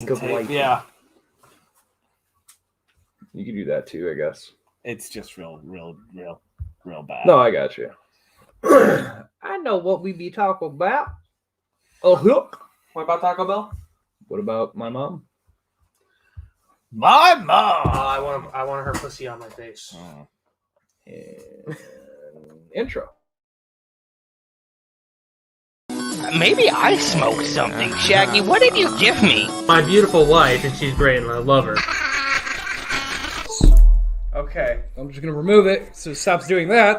Yeah. You can do that too, I guess. It's just real bad. No, I got you. I know what we be talking about. Oh, look. What about Taco Bell? What about my mom? My mom. I want her pussy on my face. And intro. Maybe I smoked something. Shaggy, what did you give me? My beautiful wife, and she's great, and I love her. Okay, I'm just gonna remove it so it stops doing that.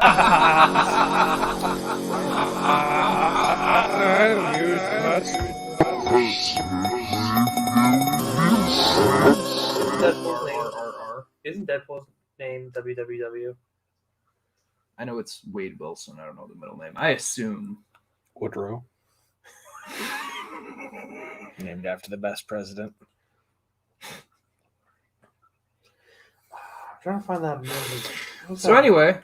Isn't Deadpool's name WWW? I know it's Wade Wilson. I don't know the middle name. I assume Woodrow. Named after the best president. I'm trying to find that movie. So anyway,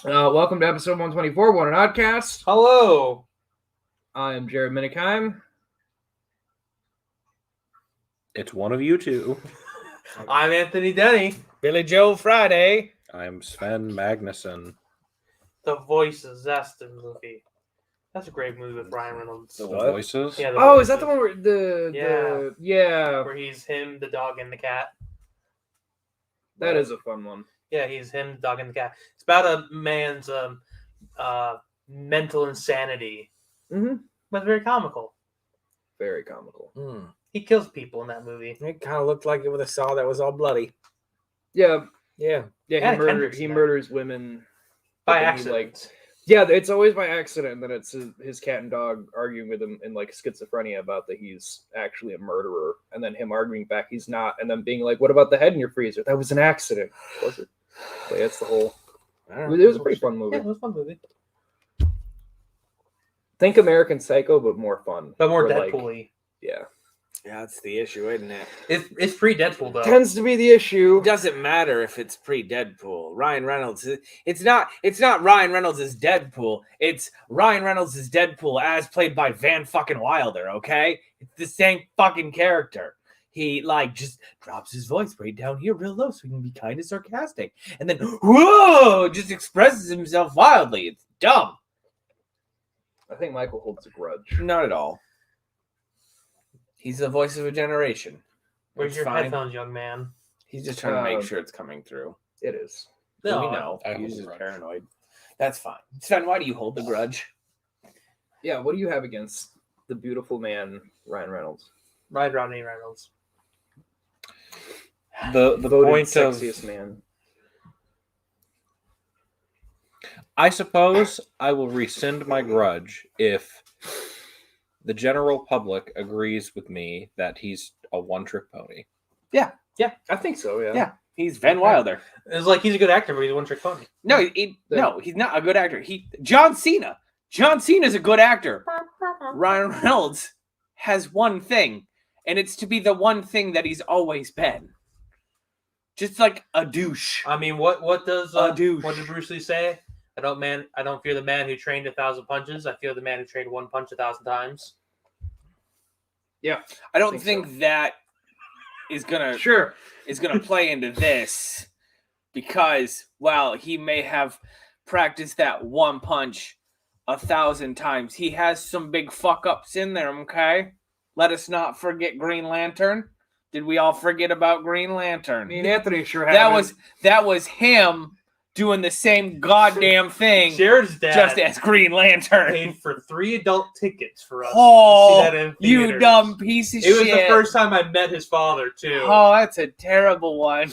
welcome to episode 124, What an Oddcast. Hello. I am Jared Minikheim. It's one of you two. I'm Anthony Denny. Billy Joe Friday. I'm Sven Magnuson. The voice of Zest in the movie. That's a great movie with Ryan Reynolds. The voices? Yeah, Oh, is that the one where yeah. where he's him, the dog, and the cat? That is a fun one. Yeah, he's him, the dog, and the cat. It's about a man's mental insanity. Mm-hmm. But very comical. Very comical. He kills people in that movie. It kind of looked like it with a saw that was all bloody. Yeah. Yeah. Yeah, he murders women. By accident. It's always by accident, and then it's his cat and dog arguing with him in like schizophrenia about that he's actually a murderer, and then him arguing back he's not, and then being like, "What about the head in your freezer? That was an accident." Was it? But that's the whole. It was a pretty fun movie. Yeah, it was a fun movie. Think American Psycho, but more fun. But more Or, Deadpool-y. Yeah. Yeah, that's the issue, isn't it? It's pre-Deadpool, though. Tends to be the issue. It doesn't matter if it's pre-Deadpool. Ryan Reynolds. It's not Ryan Reynolds as Deadpool. It's Ryan Reynolds as Deadpool as played by Van fucking Wilder. Okay, it's the same fucking character. He just drops his voice right down here real low so he can be kind of sarcastic, and then whoa, just expresses himself wildly. It's dumb. I think Michael holds a grudge. Not at all. He's the voice of a generation. Where's It's your fine. headphones, young man? He's just trying to make sure it's coming through. It is. No, We know. I He's hold a just grudge. paranoid. That's fine. Sven, why do you hold the grudge? Yeah, what do you have against the beautiful man, Ryan Reynolds? Rodney Reynolds. The Voted point of sexiest man. I suppose I will rescind my grudge if the general public agrees with me that he's a one-trick pony. I think so, yeah. Yeah. He's Van Wilder. It's like he's a good actor, but he's a one-trick pony. No, he's not a good actor. John Cena. John Cena's a good actor. Ryan Reynolds has one thing, and it's to be the one thing that he's always been. Just like a douche. I mean, what does A douche. what did Bruce Lee say? I don't fear the man who trained 1,000 punches. I fear the man who trained one punch 1,000 times. Yeah. I don't think that is gonna play into this because while he may have practiced that one punch 1,000 times, he has some big fuck ups in there. Okay, let us not forget Green Lantern. Did we all forget about Green Lantern? Me and Anthony sure have. That was him doing the same goddamn thing Jared's dad just as Green Lantern. paid for 3 adult tickets for us Oh, to see that in you theaters. dumb piece of It was shit. the first time I met his father, too. Oh, that's a terrible one.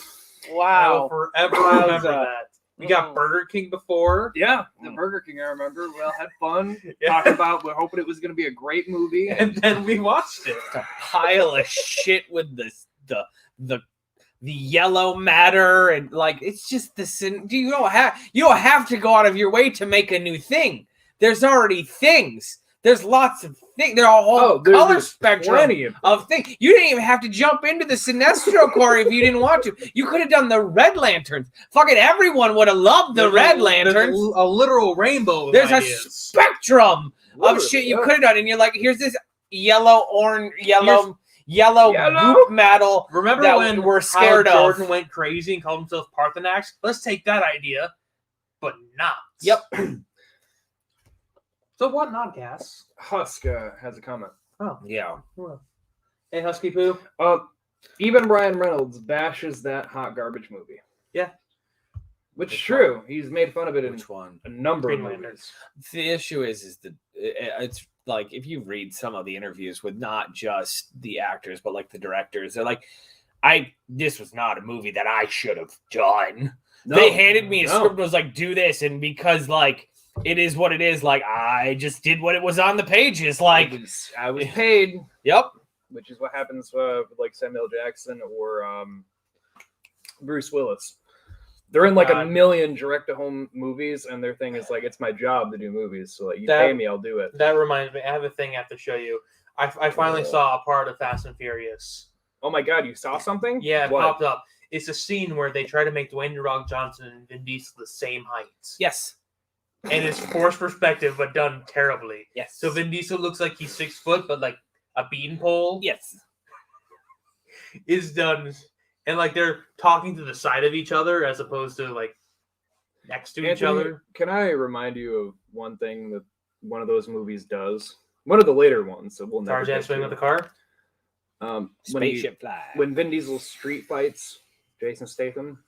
I will Wow. forever remember Wowza. that. We got Burger King before. Yeah, the Burger King, I remember. We all had fun. Yeah. Talked about, we're hoping it was going to be a great movie. And then we watched it. A pile of shit with the yellow matter and it's just you don't have to go out of your way to make a new thing. There's already things. There's lots of things. There's a whole color spectrum of things. You didn't even have to jump into the Sinestro Corps if you didn't want to. You could have done the Red Lanterns. Fucking everyone would have loved the Red Lanterns. A literal rainbow. There's a ideas. spectrum of Literally, shit you yeah. could have done, and you're like, here's this yellow, orange, yellow, yellow goop metal. Remember that when we're scared Hal of. Jordan went crazy and called himself Parthenax? Let's take that idea, but not. Yep. So what, Nodcast? Husk has a comment. Oh, Yeah. well. Hey, Husky Poo. Even Ryan Reynolds bashes that hot garbage movie. Yeah. Which is Which true. He's made fun of it in Which one? a number of Green movies. Lanterns. The issue is that it's like if you read some of the interviews with not just the actors but like the directors, they're like, this was not a movie that I should have done. They handed me a script and was like, do this, and because like it is what it is, like I just did what it was on the pages. Like I was paid. Yep. Which is what happens with like Samuel Jackson or Bruce Willis. They're in like a million direct-to-home movies, and their thing is like, it's my job to do movies. So like, you pay me, I'll do it. That reminds me, I have a thing I have to show you. I finally saw a part of Fast and Furious. Oh my God, you saw something? Yeah, it What? popped up. It's a scene where they try to make Dwayne "The Rock" Johnson and Vin Diesel the same height. Yes. And it's forced perspective, but done terribly. Yes. So Vin Diesel looks like he's 6 foot, but like a beanpole. Yes. Is done, and like they're talking to the side of each other as opposed to like next to each Anthony, other. Can I remind you of one thing that one of those movies does? One of the later ones that we'll never Tarzan get swing to. with the car. Spaceship fly. When Vin Diesel street fights Jason Statham.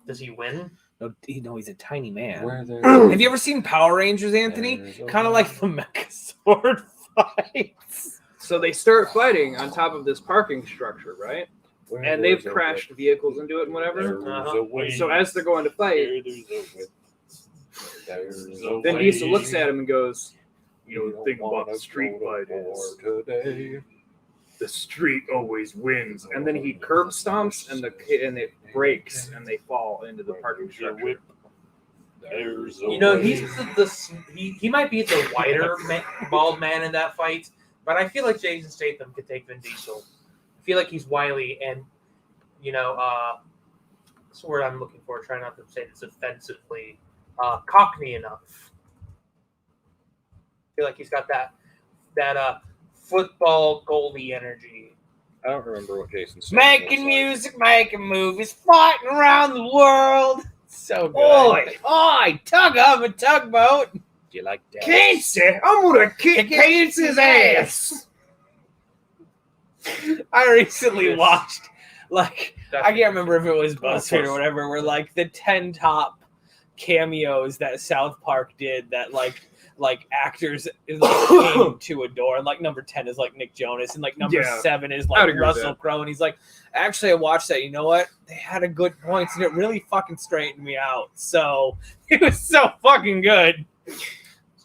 Does he win? No, he's a tiny man. Where there- Have you ever seen Power Rangers, Anthony? There's a Kind of like the Mecha Sword fights. So they start fighting on top of this parking structure, right? where And they've there's a crashed vehicles into it and whatever. There's Uh-huh. a way. So as they're going to fight, There's a Vin way. Diesel looks at him and goes, You "You know, the thing about wanna the street go fight to is war today. the street always wins." And then he curb stomps and it breaks and they fall into the parking structure. There's a You know, way. he's he might be the whiter bald man in that fight, but I feel like Jason Statham could take Vin Diesel. I feel like he's wily and, you know, what's the word I'm looking for? Try not to say this offensively. Cockney enough. I feel like he's got that football goalie energy. I don't remember what Jason said. Making music, making movies, fighting around the world. So good. Oi, tug of a tugboat. Do you like that? Casey, I'm gonna kick Casey's ass. I recently watched, like, That's- I can't remember if it was BuzzFeed or whatever, where like the 10 top cameos that South Park did that like actors like, came to adore, and like number 10 is like Nick Jonas, and like number 7 is I'd like agree with Russell that. Crowe, and he's like, actually I watched that, you know what? They had a good points, and it really fucking straightened me out. So it was so fucking good.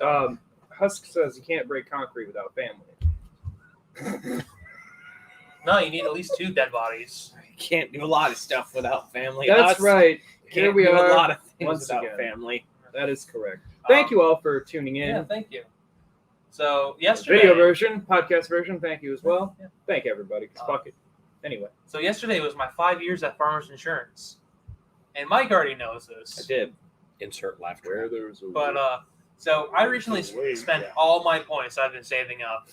Husk says you can't break concrete without family. No, you need at least 2 dead bodies. You can't do a lot of stuff without family. That's Us right. Here can't we do are. a lot of things once without again. family. That is correct. Thank you all for tuning in. Yeah, thank you. So yesterday, Video version, podcast version, thank you as well. Yeah. Thank everybody. 'Cause fuck it. Anyway. So yesterday was my 5 years at Farmers Insurance, and Mike already knows this. I did. Insert laughter. there's a But so I recently spent all my points I've been saving up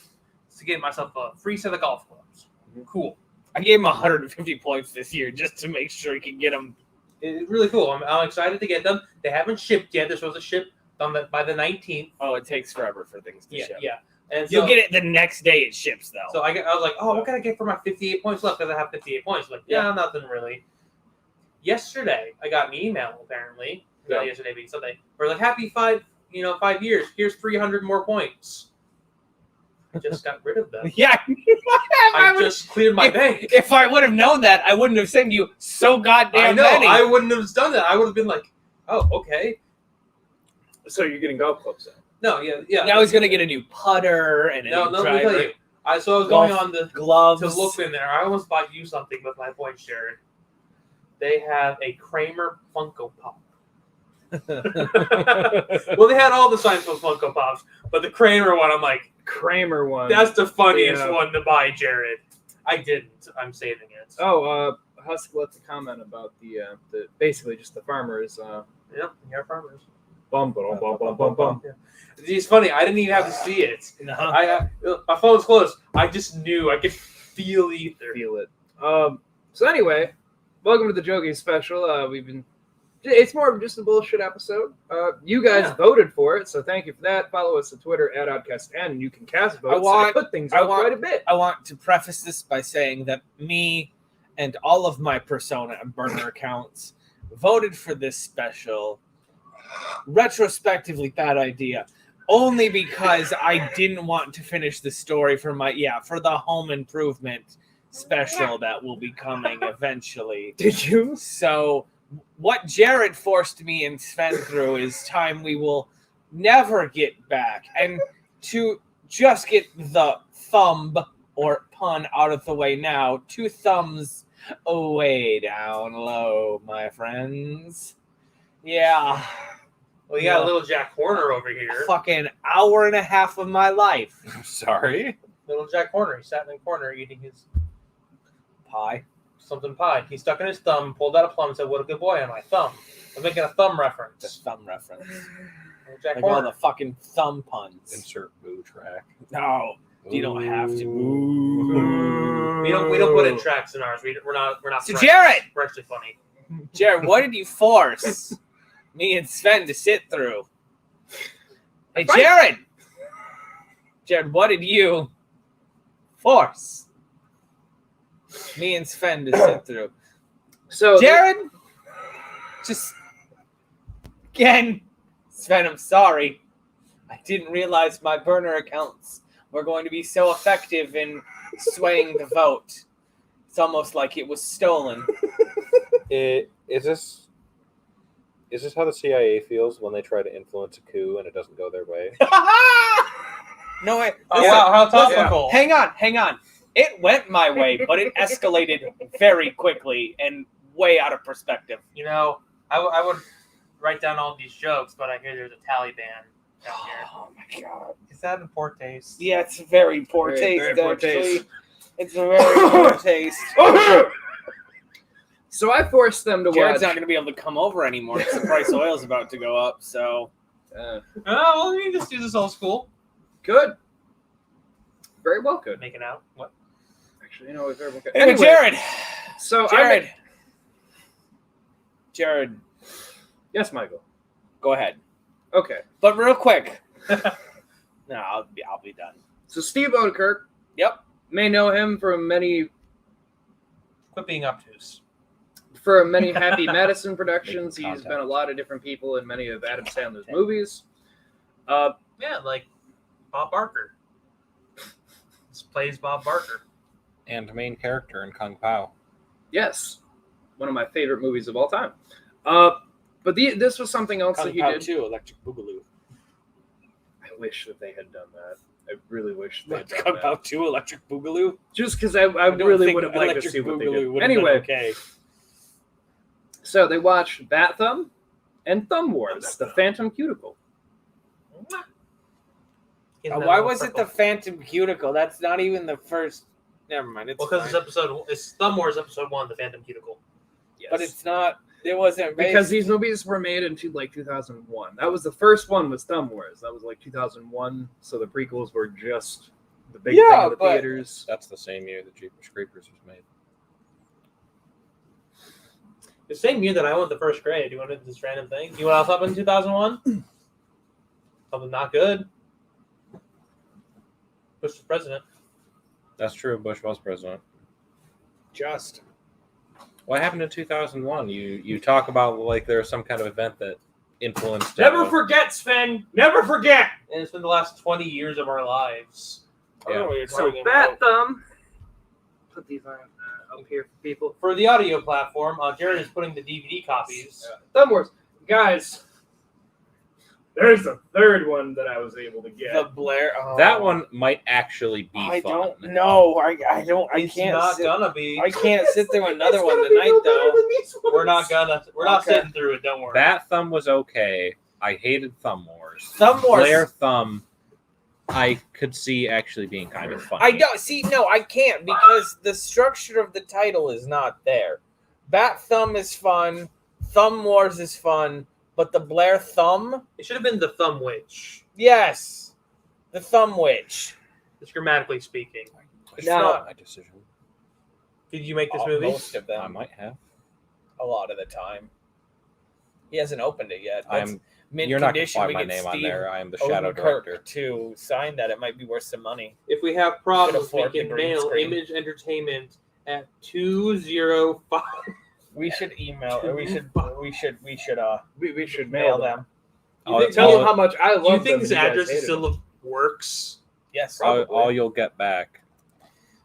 to get myself a free set of golf clubs. Cool. I gave him 150 points this year just to make sure he could get them. It's really cool. I'm excited to get them. They haven't shipped yet. They're supposed to ship by the 19th. Oh, it takes forever for things to Yeah, ship. yeah. And so, You'll get it the next day it ships, though. So I was like, oh, what can I get for my 58 points left? Because I have 58 points. Like, yeah, nothing really. Yesterday, I got an email, apparently. Yeah. Yesterday being Sunday. We're like, happy 5 years. Here's 300 more points. I just got rid of them. yeah. I just cleared my bank. If I would have known that, I wouldn't have sent you so goddamn I know. many. I wouldn't have done that. I would have been like, oh, okay. So you're getting golf clubs then? No, yeah. Now he's gonna get a new putter and a No, new let me tell driver, you. I was going Golf on the gloves. to look in there. I almost bought you something with my points, Jared. They have a Kramer Funko Pop. Well, they had all the Seinfeld Funko Pops, but the Kramer one, I'm like, Kramer one. that's the funniest Yeah. one to buy, Jared. I didn't. I'm saving it. Husk left a comment about the basically just the farmers. Yep, you're farmers. Bum bum bum bum bum bum. It's funny. I didn't even have to see it. No. My phone's closed. I just knew. I could feel either. Feel it. So anyway, welcome to the Jokey special. It's more of just a bullshit episode. You guys voted for it, so thank you for that. Follow us on Twitter at OddcastN. You can cast votes. I put things up quite a bit. I want to preface this by saying that me and all of my Persona and burner accounts voted for this special. Retrospectively, bad idea. Only because I didn't want to finish the story for the home improvement special that will be coming eventually. Did you? So what Jared forced me and Sven through is time we will never get back. And to just get the thumb or pun out of the way now, 2 thumbs away down low, my friends. Yeah. Well, you got a little Jack Horner over here. A fucking hour and a half of my life. I'm sorry. Little Jack Horner. He sat in the corner eating his Pie. something pie. He stuck in his thumb, pulled out a plum, and said, "What a good boy on my thumb." I'm making a thumb reference. The thumb reference. Little Jack Like all Horner. the fucking thumb puns. Insert boo track. No, you don't have to. We don't put in tracks in ours. We're not. So Jared! We're actually funny. Jared, what did you force me and Sven to sit through? Hey, Jared! Jared, what did you force me and Sven to sit through? So Jared, just again, Sven, I'm sorry. I didn't realize my burner accounts were going to be so effective in swaying the vote. It's almost like it was stolen. Is this how the CIA feels when they try to influence a coup and it doesn't go their way? No way. Oh, wow, how topical. Hang on. It went my way, but it escalated very quickly and way out of perspective. You know, I would write down all these jokes, but I hear there's a Taliban down here. Oh my god. Is that in poor taste? Yeah, it's very poor Very, taste, very poor actually. taste. It's a very poor taste. So I forced them to Jared's watch. not going to be able to come over anymore because the price of oil is about to go up, so... Oh, well, you can just do this old school. Good. Very well good. Making out. What? Actually, you know, it's very well good. Anyway, Jared! So Jared, yes, Michael. go ahead. Okay. But real quick. No, I'll be done. So Steve Odenkirk. Yep. May know him from many Quit being obtuse. Happy Madison productions. Making He's contact. been a lot of different people in many of Adam Sandler's movies. Yeah, like Bob Barker. This plays Bob Barker. And main character in Kung Pao. Yes, one of my favorite movies of all time. But this was something else that Kung he Pao did. 2, Electric Boogaloo. I wish that they had done that. I really wish they had done Kung that. Pao 2, Electric Boogaloo? Just because I don't really think would have liked to Electric see what they Boogaloo did. would have been Anyway, okay. so they watched Bat Thumb and Thumb Wars, the Phantom Cuticle. Why was it the Phantom Cuticle? That's not even the first. Never mind. It's Well, because fine. it's Thumb Wars episode 1, the Phantom Cuticle. Yes. But it's not. It wasn't based. because these movies were made in 2001. That was the first one was Thumb Wars. That was like 2001. So the prequels were just the big thing Yeah, in the but- theaters. That's the same year that Jeepers Creepers was made. The same year that I went to first grade. You wanted this random thing? You went off up in 2001? Something not good. Bush was president. That's true. Bush was president. just. What happened in 2001? You talk about like there was some kind of event that influenced. Never forget, Sven. Never forget. And it's been the last 20 years of our lives. Yeah. So Bat Thumb. Put these on up here for people. For the audio platform, Jared is putting the DVD copies. Thumb Wars, guys. There's a third one that I was able to get. The Blair. Oh. That one might actually be I fun. don't know. I don't. I It's can't. not sit, gonna be. I can't sit through another It's one gonna be tonight no better though. than these ones. We're not Okay. sitting through it. Don't worry. That Thumb was okay. I hated Thumb Wars. Thumb Wars. Blair Thumb, I could see actually being kind of funny. I don't see. No, I can't because the structure of the title is not there. Bat Thumb is fun. Thumb Wars is fun, but the Blair Thumb. It should have been the Thumb Witch, Yes, the Thumb Witch. just grammatically speaking. It's No. not my decision. Did you make this movie? most of I them. might have. A lot of the time. He hasn't opened it yet. That's mint You're not gonna condition. find We my get name on Steve there. I am the shadow Odenkirk director. to sign that. It might be worth some money. If we have problems, we afford the can green mail screen. Image Entertainment at 205. We should email. Or we should. We should mail mail them. Tell them how much I love Do you them. think this and you guys address hated them. still works? Yes. Probably. All you'll get back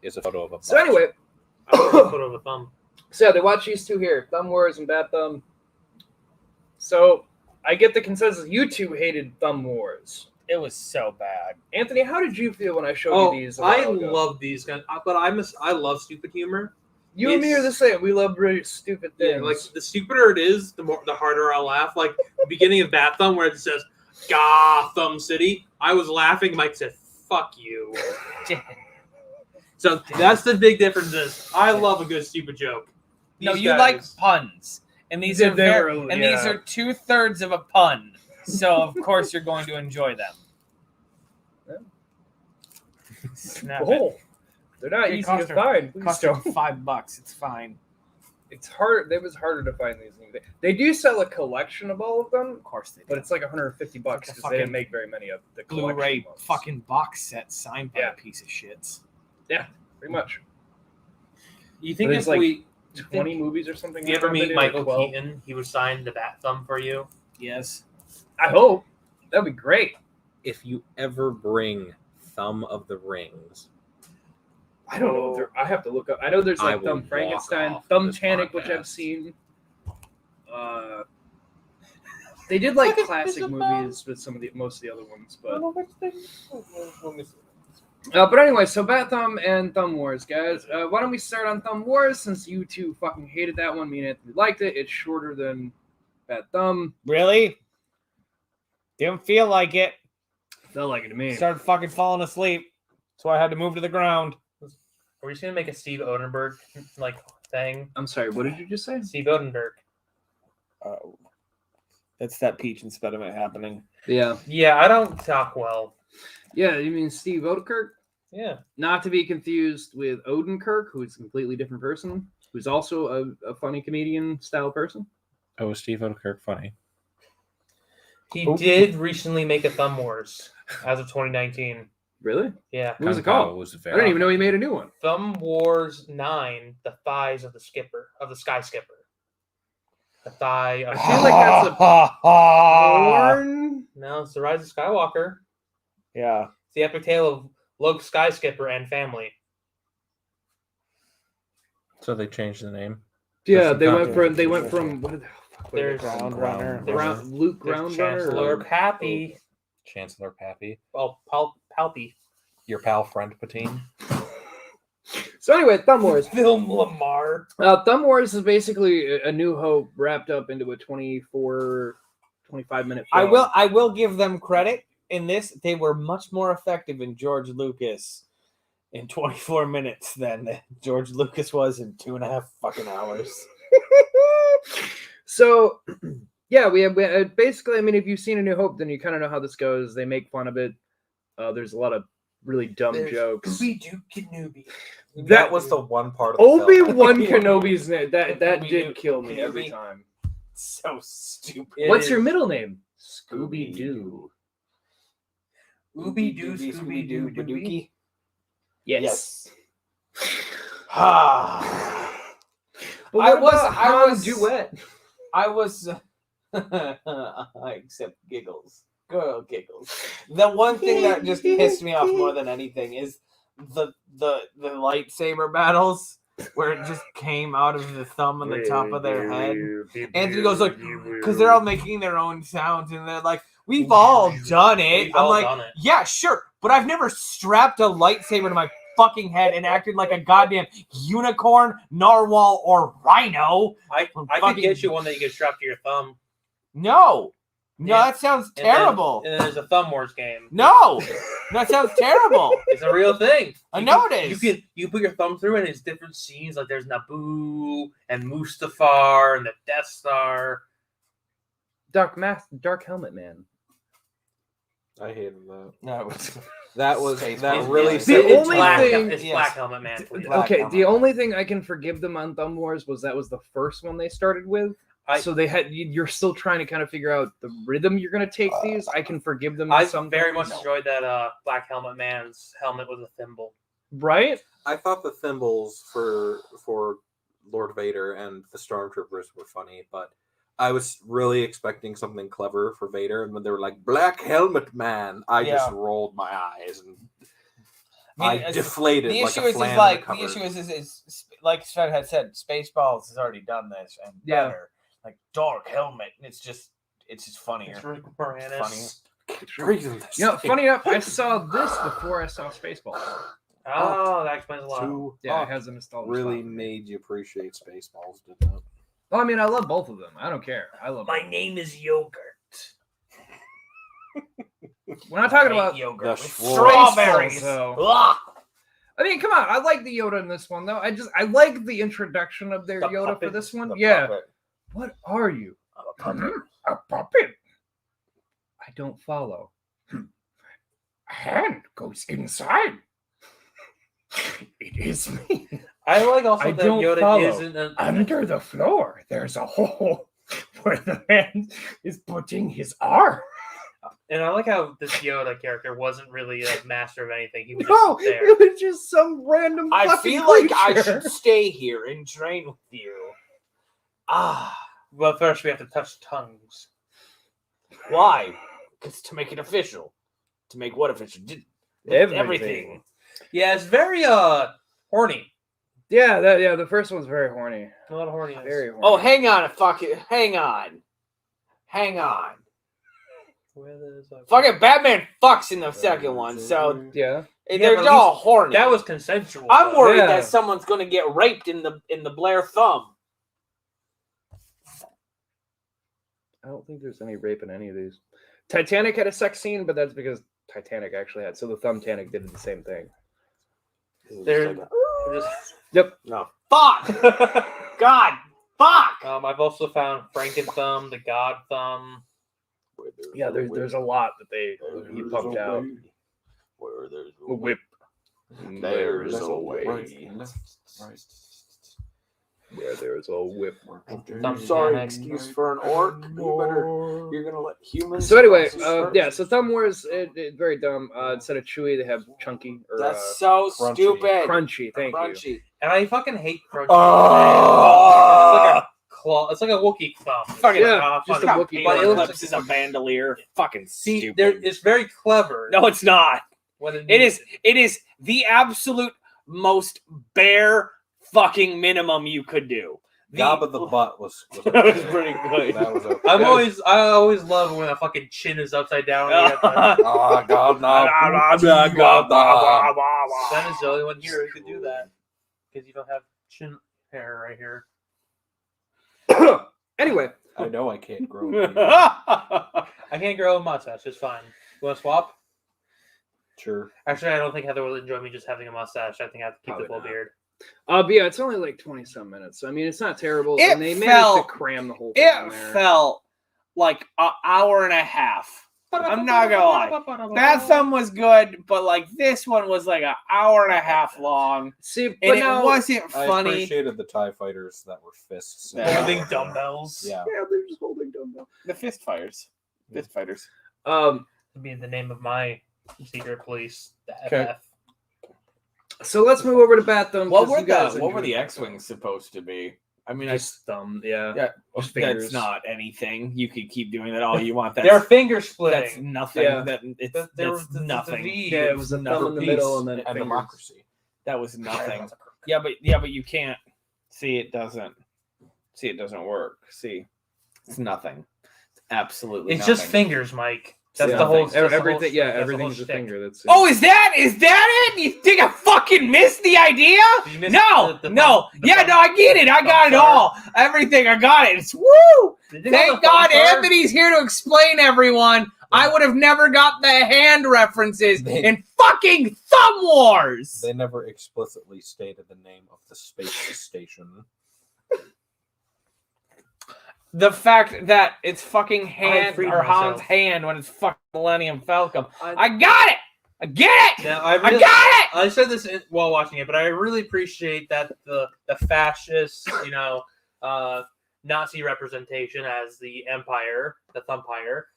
is a photo of a So box. anyway, I want a photo of a thumb. so yeah, they watch these two here, Thumb Wars and Bad Thumb. So I get the consensus you two hated Thumb Wars. It was so bad. Anthony, how did you feel when I showed Oh, you these? I while ago? love these guys, but I love stupid humor. You and me are the same. We love really stupid things. Yeah, like the stupider it is, the harder I'll laugh. Like the beginning of Bat Thumb where it says Gotham City. I was laughing. Mike said, "Fuck you." So that's the big difference. Is I love a good stupid joke. No, These you guys- like puns, and these Yeah, are they very, were- and yeah. these are 2/3 of a pun. So of course you're going to enjoy them. Snap it. Oh, they're not They easy cost to her- find. Please Cost don't. them $5. It's fine. It's hard. It was harder to find these. They do sell a collection of all of them, Of course they do. but it's like $150 Like a because they fucking didn't make very many of the collection Blu-ray ones. fucking box set signed by Yeah. a piece of shits. pretty much You think But if it's like we 20 movies or something. if you ever like that, meet they did, Michael 12. Keaton, he would sign the Bat Thumb for you. Yes. I hope that'd be great. If you ever bring Thumb of the Rings, I don't know. If I have to look up. I know there's I like will Thumb walk Frankenstein, off Thumb this Tanic, which I've podcast. seen. They did like classic movies with most of the other ones, but but anyway, so Bat Thumb and Thumb Wars, guys. Why don't we start on Thumb Wars since you two fucking hated that one? Me and Anthony liked it. It's shorter than Bat Thumb. Really? Didn't feel like it. Felt like it to me. Started fucking falling asleep. So I had to move to the ground. Are we just gonna make a Steve Odenberg like thing? I'm sorry. What did you just say? Steve Odenberg. That's that peach impediment happening. Yeah. Yeah, I don't talk well. Yeah. You mean Steve Odenkirk? Yeah. Not to be confused with Odenkirk, who is a completely different person, who's also a funny comedian style person. oh, was Steve Odenkirk funny? He did recently make a Thumb Wars as of 2019. Really? Yeah. What was it Kung Pao called? was I didn't even know he made a new one. Thumb Wars 9, the thighs of the Sky Skipper. The thigh of I feel like that's a porn. No, it's the Rise of Skywalker. Yeah. It's the epic tale of Luke Skyskipper and family. So they changed the name. Yeah, That's they the went from content. what did There's Ground Runner. Luke There's Groundrunner. Chancellor Pappy. Chancellor Pappy. Well, Palpy. Your pal friend Patine. So anyway, Thumb Wars. Film Lamar. Thumb Wars is basically a New Hope wrapped up into a 25-minute film. I will give them credit in this. They were much more effective in George Lucas in 24 minutes than George Lucas was in 2.5 fucking hours. So, yeah, we have basically. I mean, if you've seen A New Hope, then you kind of know how this goes. They make fun of it. There's a lot of really dumb jokes. Scooby-Doo Kenobi. That was the one part of the film. Obi-Wan Kenobi's name. That Scooby-Doo did kill me every Kenobi. time. So stupid. It What's is. your middle name? Scooby-Doo. Ooby-Doo, Scooby-Doo, Dookie. Yes. Ah. But I what was- about I Han was- duet. I was except giggles. Girl giggles. The one thing that just pissed me off more than anything is the lightsaber battles where it just came out of the thumb and the top of their head. Anthony goes like, because they're all making their own sounds and they're like, we've all done it. We've I'm all like, done it. yeah, sure, but I've never strapped a lightsaber to my fucking head and acted like a goddamn unicorn, narwhal, or rhino. I could fucking- get you one that you could strap to your thumb. No, Yeah. that sounds And then- terrible. And then there's a Thumb Wars game. No, that sounds terrible. It's a real thing. I know it is. You put your thumb through and it's different scenes. Like there's Naboo and Mustafar and the Death Star. Dark Helmet Man. I hated that. No, That was Space that Balls. really The set It's only Black, thing- it's Yes. Black Helmet Man. Please. Black Okay, Helmet. the only thing I can forgive them on Thumb Wars was that was the first one they started with. I- So they had you're still trying to kind of figure out the rhythm you're going to take these. I can forgive them. I some very much things. enjoyed that Black Helmet Man's helmet with a thimble. Right. I thought the thimbles for Lord Vader and the Stormtroopers were funny, but I was really expecting something clever for Vader, and when they were like Black Helmet Man, I just rolled my eyes and I deflated The like issue a is flan in a like the cupboard. issue is like Sven had said, Spaceballs has already done this and Yeah. better. Like Dark Helmet, it's just funnier. It's Rick Moranis. Reason to You know, say funny enough, I saw this before I saw Spaceballs. Oh, that explains a lot. two Yeah, it up has a nostalgia. really spot for me. made you appreciate Spaceballs, didn't it? Well, I mean, I love both of them. I don't care. I love. My them. name is Yogurt. We're not talking about yogurt the with Schwartz. strawberries. Spaceballs, though. Ugh. I mean, come on. I like the Yoda in this one, though. I like the introduction of their The Yoda for puppet. this one. The Yeah. puppet. What are you? I'm a puppet. A puppet? I don't follow. A hand goes inside. It is me. I like also I that don't Yoda follow. isn't a, Under the floor, there's a hole where the man is putting his arm. and I like how this Yoda character wasn't really a master of anything. He was No, just there. it was just some random. I fucking feel like I creature. should stay here and train with you. Ah, Well, first we have to touch tongues. why? Because to make it official. To make what official? Everything. Yeah, it's very horny. Yeah, the first one's very horny. A lot of horny. Very horny. Oh, hang on, hang on. Fucking Batman fucks in the second one, so yeah. they're but at all horny. That was consensual. I'm though. worried Yeah. that someone's gonna get raped in the Blair thumb. I don't think there's any rape in any of these. Titanic had a sex scene, but that's because Titanic actually had. So the Thumbtanic did the same thing. They're just- Yep. No. Fuck! God! Fuck! I've also found Franken-Thumb, the God Thumb. Yeah, there's a lot that he pumped out. Where there's A whip. There's a Right, way. left, right. Where there's a whip. I'm sorry, excuse for an orc. You're gonna let humans. So anyway, first? yeah. So Thumb Wars, very dumb. Instead of chewy, they have chunky or That's so crunchy. stupid. crunchy. Thank you. Crunchy. And I fucking hate Crunchy. Oh! It's like a claw. It's like a Wookiee thumb. Fucking Yeah, just a fuck. Wookiee But it thumb. looks is a bandolier. Fucking See, stupid. it's very clever. No, it's not. When It is the absolute most bare fucking minimum you could do. Jabba the Butt was That was pretty good. That was okay. I always love when a fucking chin is upside down. And you have to, Oh God, no! Sven is the only one here who can do that because you don't have chin hair right here. Anyway, I know I can't grow. it. I can't grow a mustache. It's fine. You want to swap? Sure. Actually, I don't think Heather will enjoy me just having a mustache. I think I have to keep Probably the full not. beard. but yeah, it's only like 20-some minutes. So I mean, it's not terrible. It and they managed to felt- cram the whole thing in It there. felt like an hour and a half. I'm not gonna lie. That thumb was good, but like this one was like an hour and a half long, See, but and it now, wasn't I funny. appreciated the TIE fighters that were fists. Holding dumbbells. Yeah. yeah, they're just holding dumbbell. The fist fighters. To be the name of my secret police. The Okay. FF. So let's move over to Bat Thumb. What 'cause were you guys the enjoyed Bat X-wings supposed to be? I mean, Just thumb, yeah. Yeah, Just fingers. that's not anything. You could keep doing that all you want. They're That's, finger that's splitting. nothing. Yeah. That's nothing. V. Yeah, it was a thumb in the middle and then And fingers. democracy. That was nothing. Yeah, but you can't see it doesn't. See, it doesn't work. See, it's nothing. It's absolutely. It's nothing. just fingers, Mike. That's Yeah. the whole. that's the whole Everything, yeah, that's the whole everything's a shtick. finger. That's it. Oh, is that it? You think I fucking missed the idea? You missed No, the no. thumb- the Yeah, thumb- no, I get it. I got it thumb all. Everything, I got it. It's woo! Did you know Thank the thumb God bar? Anthony's here to explain everyone. I would have never got the hand references in fucking Thumb Wars. They never explicitly stated the name of the space station. The fact that it's fucking hand freed or Han's myself. hand when it's fucking Millennium Falcon. I- I got it. I get it. Now, I got it. I said this while watching it, but I really appreciate that the fascist, Nazi representation as the Empire, the Thumpire.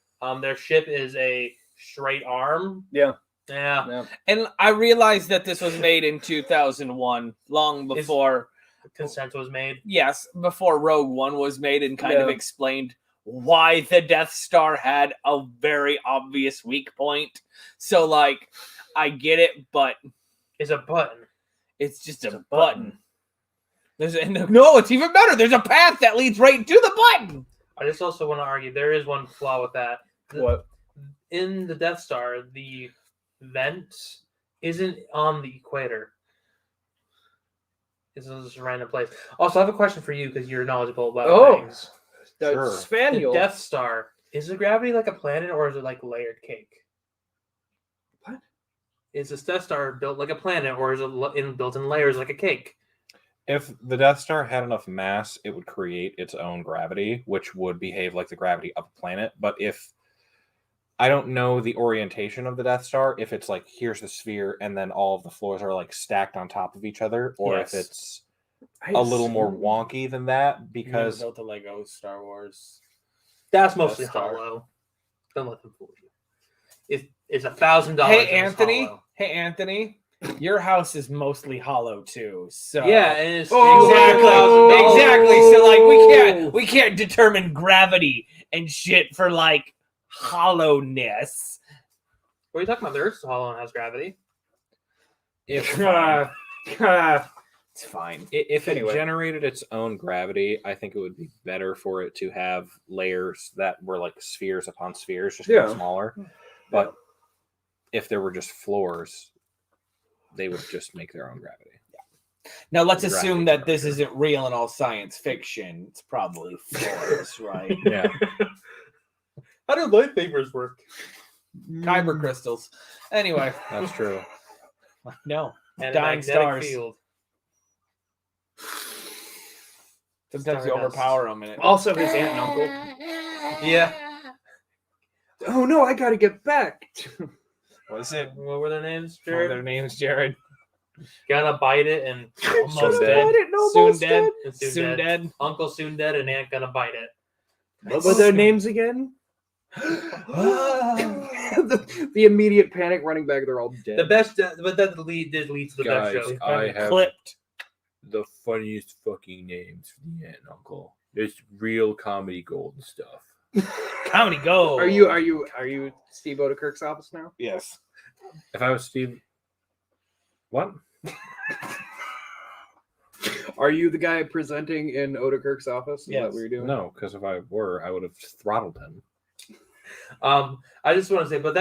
Their ship is a straight arm. Yeah. Yeah. And I realized that this was made in 2001, long before Consent was made. Yes, before Rogue One was made and kind of explained why the Death Star had a very obvious weak point. So, like, I get it, but It's a button. it's just a button. No, it's even better. There's a path that leads right to the button. I just also want to argue there is one flaw with that. What? In the Death Star, the vent isn't on the equator. It's just a random place. Also, I have a question for you because you're knowledgeable about things. The Sure. The Spaniel. Death Star, is the gravity like a planet or is it like layered cake? What? Is this Death Star built like a planet or is it built in layers like a cake? If the Death Star had enough mass, it would create its own gravity, which would behave like the gravity of a planet. But if I don't know the orientation of the Death Star, if it's like here's the sphere and then all of the floors are like stacked on top of each other, or if it's a little more wonky than that, because built the Lego Star Wars. That's mostly Death Star. hollow. Don't let them fool you. It's $1,000. Hey, and it's Anthony. hollow. Hey, Anthony. Your house is mostly hollow too. So Yeah, and it's exactly. So like we can't determine gravity and shit for like hollowness. What are you talking about? The Earth's hollow and has gravity. if It's fine. if it Anyway. generated its own gravity, I think it would be better for it to have layers that were like spheres upon spheres, just Yeah. smaller. But if there were just floors, they would just make their own gravity. Now let's Gravity assume that this structure. isn't real and all science fiction. It's probably floors, right? Yeah. How do lightsabers work? Kyber crystals. Anyway, That's true. no. And Dying a magnetic stars. field. Sometimes you Stardust. overpower them and it Also, his aunt and uncle. Yeah. Oh no, I gotta get back. was it. What were their names, Their Jared? name's Jared. Gonna bite it and almost Soon dead. dead. Soon dead. And Soon dead. Uncle soon dead and aunt gonna bite it. What were their names again? the immediate panic running back. They're all dead. The best, but that did lead to the best Guys, show. I have Clipped. the funniest fucking names for the aunt and uncle. It's real comedy gold and stuff. Comedy go. Are you Steve Odekirk's office now? Yes. If I was Steve, what? Are you the guy presenting in Odekirk's office? Is that Yes. what you're doing? No, because if I were, I would have throttled him. I just want to say, but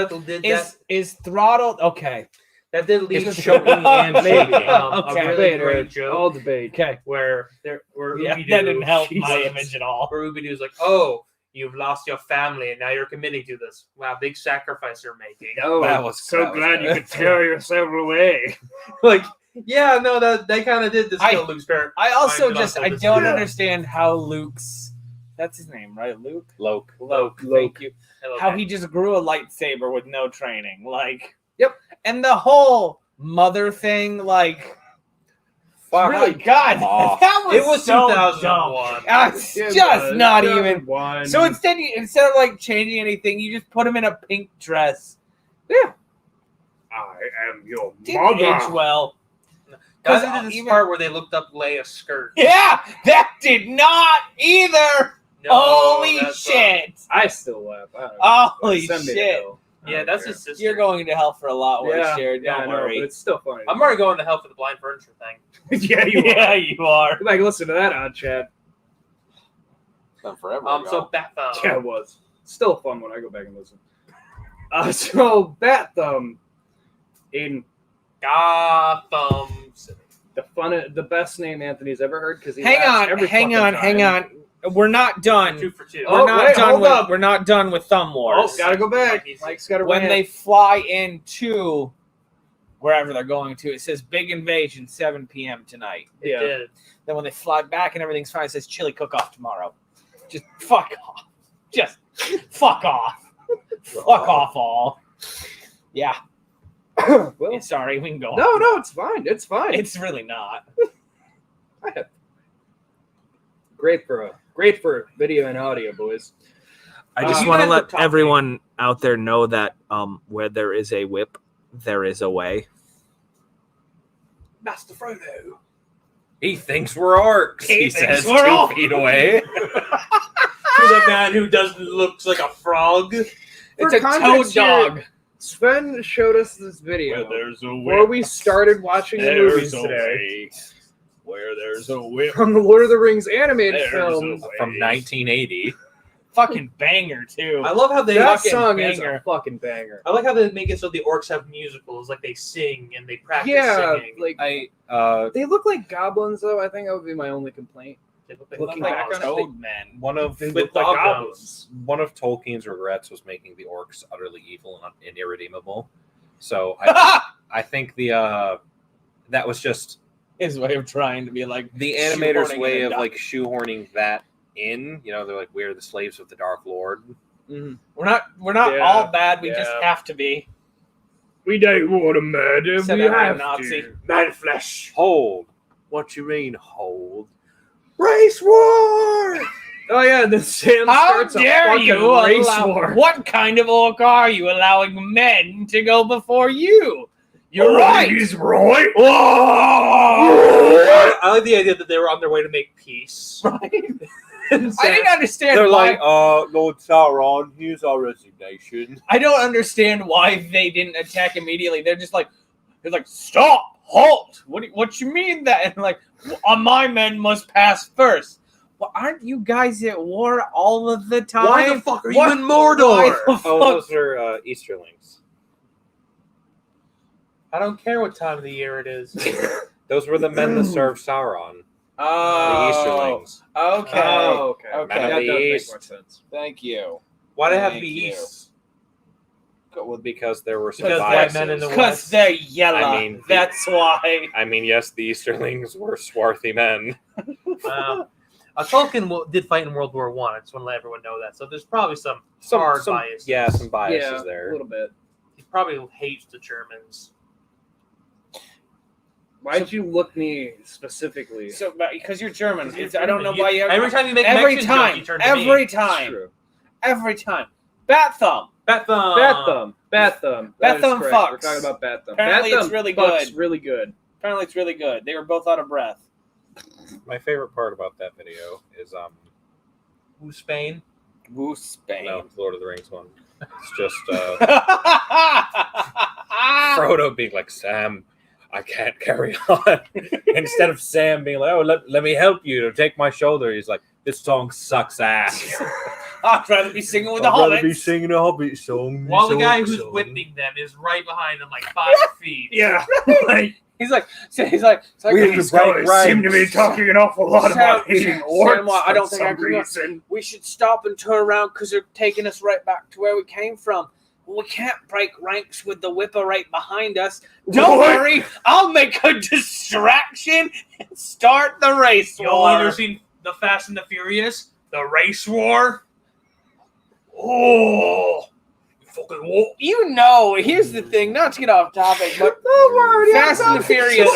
Is throttled okay? that did lead It's to choking and shaking. a Okay. really Debate, great Eric. joke All debate. Okay. where Yeah, Ooby-Doo, that didn't help my Jesus, image at all. Where Ooby-Doo's like, "Oh, you've lost your family, and now you're committing to this. Wow, big sacrifice you're making." Oh, That was- that was bad. tear yourself away. Like, yeah, no, that they kind of did this I- to Luke's parent. I also Mine's just also I this don't year. understand how Luke's that's his name, right? Luke? Loke. Luke. Thank you. How he just grew a lightsaber with no training. Like Yep. And the whole mother thing, like really God, off. that was It was so 2001. dumb. It's It just was not even. one. So instead of like changing anything, you just put him in a pink dress. I am your Didn't age well. Because Because this even- part where they looked up Leia's skirt. Yeah, that did not either. No, Holy that's, shit! I still laugh. I don't know. Holy Send me to shit! hell. I Yeah, don't that's care. his sister. You're going to hell for a lot worse, Yeah, Jared. yeah, I Don't know, worry. but it's still funny. I'm already going to hell for the blind furniture thing. yeah, you are. Yeah, you are. Go back and listen to that on chat. Forever So Bat Yeah, it was. Still fun when I go back and listen. So Bat Thumb in Gotham City. the best name Anthony's ever heard because hang on. We're not done. 2 for 2. Oh, wait, hold up. We're not done with Thumb Wars. Oh, gotta go back. Mike's got to When they fly into wherever they're going to, it says big invasion 7 p.m. tonight. It did. Then when they fly back and everything's fine, it says chili cook off tomorrow. Just fuck off. Just fuck off. Fuck off all. Yeah. Well, Sorry, we can go on. no, it's fine. It's fine. It's really not. great for video and audio, boys. I just you want to guys were let talking- everyone out there know that where there is a whip, there is a way. Master Frodo. He thinks we're orcs. He He thinks says we're 2 orcs. feet away. To the man who looks like a frog. It's For a toad context here, dog. Sven showed us this video there's a before we started watching the movies today way. Where there's a whip, from the Lord of the Rings animated there's film. a From way. 1980. Fucking banger too. I love how they That fucking song is banger. a fucking banger. I like how they make it so the orcs have musicals, like they sing and they practice Yeah, singing. like They they look like goblins though. I think that would be my only complaint. They look like looking like back on it, toad men. one of They With look like dog goblins. one of Tolkien's regrets was making the orcs utterly evil and irredeemable. So I think that was just His way of trying to be like the animator's shoehorning way in a of duck. like shoehorning that in. You know, they're like, we're the slaves of the Dark Lord. Mhm. We're not Yeah, all bad. We just yeah. have to be. We don't want to murder. Said We that have Nazi. to. Man flesh. Hold. What you mean, hold? Race war. Oh yeah, then Sam How starts a dare fucking you race allow? war. What kind of orc are you allowing men to go before you? You're right. He's right. I like the idea that they were on their way to make peace. And I Sam- didn't understand They're why. like, Lord Sauron, here's our resignation. I don't understand why they didn't attack immediately. They're like, stop, halt. What you mean that? And like, my men must pass first. Well, aren't you guys at war all of the time? Why the fuck are What- you in Mordor? Why the fuck? Oh, those are Easterlings. I don't care what time of the year it is. Those were the men that served Sauron. The Oh, Easterlings. okay. Oh, okay. Okay. That Men of does the make East. more sense. Thank you. Why do they have Thank the you. East? Well, because there were some Because white biases. men in the Because they're yellow. I mean, That's why. I mean, yes, the Easterlings were swarthy men. Tolkien did fight in World War One. I just want to let everyone know that. So there's probably some hard biases. Yeah, some biases Yeah, a there. little bit. He probably hates the Germans. Why'd you look me specifically? So, because you're German, Because I don't know you- why you. Every time you make every Mexican time, joke, you turn to every me. time, True. every time. Bat thumb. Bat thumb. Bat thumb. Bat thumb. That Bat is thumb correct. fucks. We're talking about bat thumb. Apparently bat it's thumb really fucks good. really good. Apparently, it's really good. They were both out of breath. My favorite part about that video is Who's Spain? Woo Spain. no, the Lord of the Rings one. It's just Frodo being like, Sam, I can't carry on. Instead of Sam being like, oh, let me help you to take my shoulder, he's like, this song sucks ass. I'd rather be singing with the I'd rather be hobbits. singing a Hobbit song. While the guy who's song. whipping them is right behind them, like 5 feet. Yeah. He's like, These right, guys seem to be talking an awful lot about hating orcs Sam, I don't for think I some agree. reason. We should stop and turn around because they're taking us right back to where we came from. Well, we can't break ranks with the whipper right behind us. Don't What? worry, I'll make a distraction and start the race Y'all war. ever seen The Fast and the Furious? The Race War? Oh, you fucking war. You know, here's the thing, not to get off topic, but Fast and the Furious,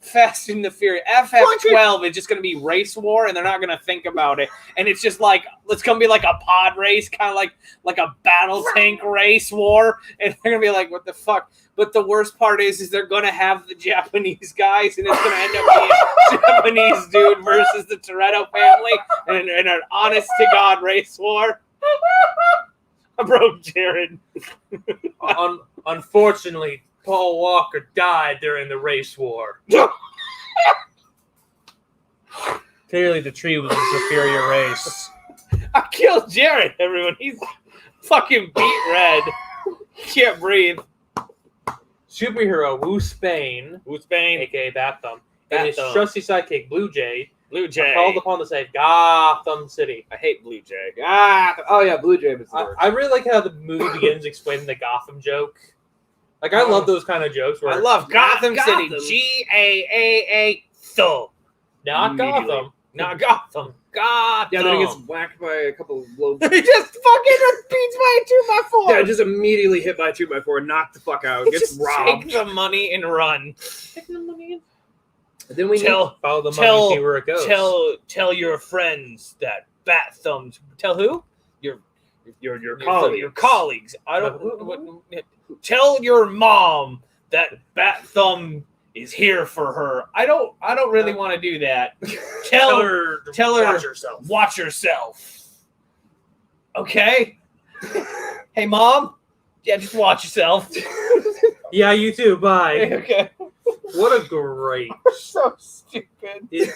Fast and the Furious, FF12 is just going to be race war, and they're not going to think about it. And it's just like, it's going to be like a pod race, kind of like a battle tank race war. And they're going to be like, what the fuck? But the worst part is they're going to have the Japanese guys, and it's going to end up being Japanese dude versus the Toretto family in an honest-to-God race war. Bro, Jared. Unfortunately, Paul Walker died during the race war. Clearly, the tree was a superior race. I killed Jared, everyone. He's fucking beat red. Can't breathe. Superhero Wu Spain, aka Bat Thumb, and his Bat Thumb. trusty sidekick Blue Jay Blue are Jay. called upon to save Gotham City. I hate Blue Jay. Oh yeah, Blue Jay was the worst. I really like how the movie begins explaining the Gotham joke. Like, I love those kind of jokes where I love Gotham City. Gotham. Gaaa. not Immediately. Gotham. Not Gotham. Gotham. Yeah, then he gets whacked by a couple of blows. He just fucking beats by a 2x4. Yeah, just immediately hit by a 2x4, knocked the fuck out, gets just robbed. take the money and run. Take the money. Then we Follow the money, see where it goes. Tell your friends that Bat Thumbs. Tell who? Your colleagues. Your colleagues. I don't. Tell your mom that Bat Thumb is here for her. I don't really want to do that. Tell her. Watch yourself. Watch yourself. Okay. Hey, mom. Yeah, just watch yourself. Yeah, you too. Bye. Okay. What a great. So stupid. These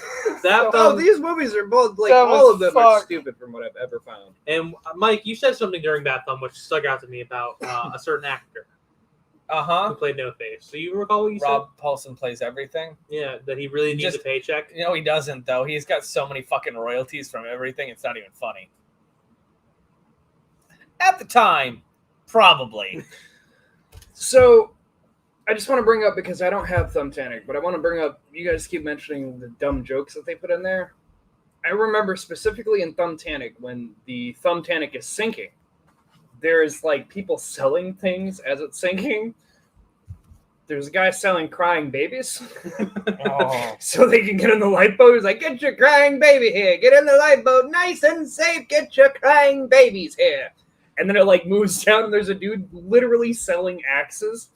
movies are both like That all was of them are fuck. stupid from what I've ever found. And Mike, you said something during Bat Thumb which stuck out to me about a certain actor who played No Face. So you recall what you Rob Paulson plays everything. said? Yeah, that he really needs a paycheck. No, he doesn't, though. He's got so many fucking royalties from everything, it's not even funny. At the time, probably. So, I just want to bring up, because I don't have Thumbtanic, but I want to bring up, you guys keep mentioning the dumb jokes that they put in there. I remember specifically in Thumbtanic, when the Thumbtanic is sinking, there's like people selling things as it's sinking. There's a guy selling crying babies. Oh. So they can get in the lifeboat. He's like, get your crying baby here. Get in the lifeboat. Nice and safe. Get your crying babies here. And then it like moves down and there's a dude literally selling axes.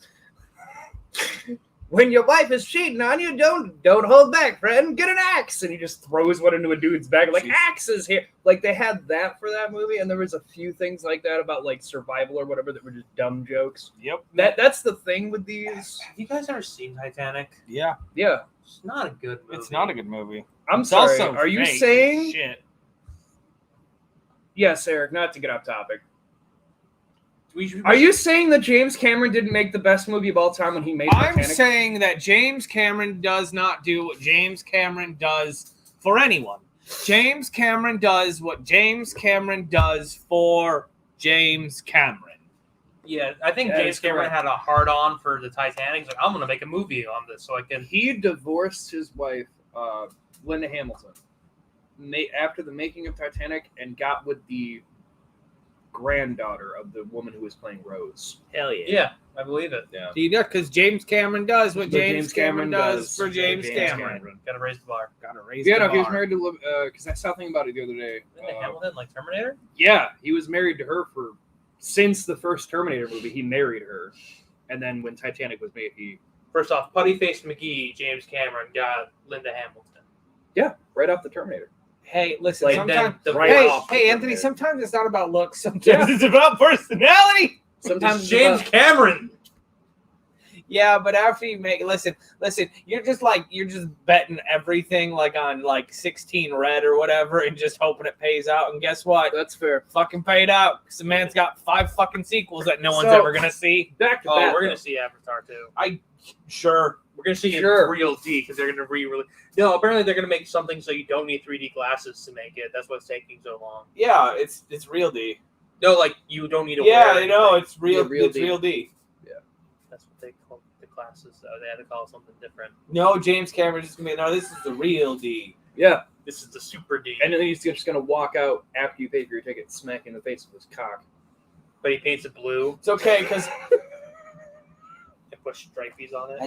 When your wife is cheating on you, don't hold back, friend. Get an axe. And he just throws one into a dude's back. Like, axes here. Like, they had that for that movie, and there was a few things like that about, like, survival or whatever that were just dumb jokes. Yep. That's the thing with these. Have you guys ever seen Titanic? Yeah. Yeah. It's not a good movie. It's not a good movie. I'm It's sorry. also Are you fake as saying... shit. Yes, Eric, not to get off topic. We should- Are you saying that James Cameron didn't make the best movie of all time when he made I'm Titanic? saying that James Cameron does not do what James Cameron does for anyone. James Cameron does what James Cameron does for James Cameron. Yeah, I think That James is Cameron correct. had a hard-on for the Titanic. He's like, I'm going to make a movie on this so I can... He divorced his wife, Linda Hamilton, after the making of Titanic, and got with the granddaughter of the woman who was playing Rose. Hell yeah. Yeah, I believe it. Yeah. Because James Cameron does what What James Cameron does for James Cameron. Got to raise the bar. Gotta raise Yeah, the no, he was bar. married to, because I saw something about it the other day. Linda Hamilton, like Terminator? Yeah, he was married to her since the first Terminator movie. He married her. And then when Titanic was made, he... First off, Putty-Faced McGee, James Cameron, got Linda Hamilton. Yeah, right off the Terminator. Hey, listen, Like, sometimes... then the right Hey, off the hey, Anthony, Terminator. sometimes it's not about looks. Sometimes Yeah. it's about personality. Sometimes It's James Cameron. Yeah, but after you make listen, you're just betting everything like on like 16 red or whatever and just hoping it pays out. And guess what? That's fair. Fucking paid out. Because the man's got 5 fucking sequels that no one's So- ever gonna see. Back to Oh, that. we're going to see Avatar, too. Sure. We're going to see Sure. it real D because they're going to re-release... No, apparently they're going to make something so you don't need 3D glasses to make it. That's what's taking so long. Yeah, it's real D. No, like, you don't need to Yeah, wear I know, anything. it's real. Yeah, real It's D. real D. That's what they call the classes, though. They had to call it something different. No, James Cameron's just gonna be no. This is the real D. Yeah. This is the Super D. And then he's just going to walk out after you pay for your ticket, smack in the face with his cock. But he paints it blue It's okay because and puts stripies on it.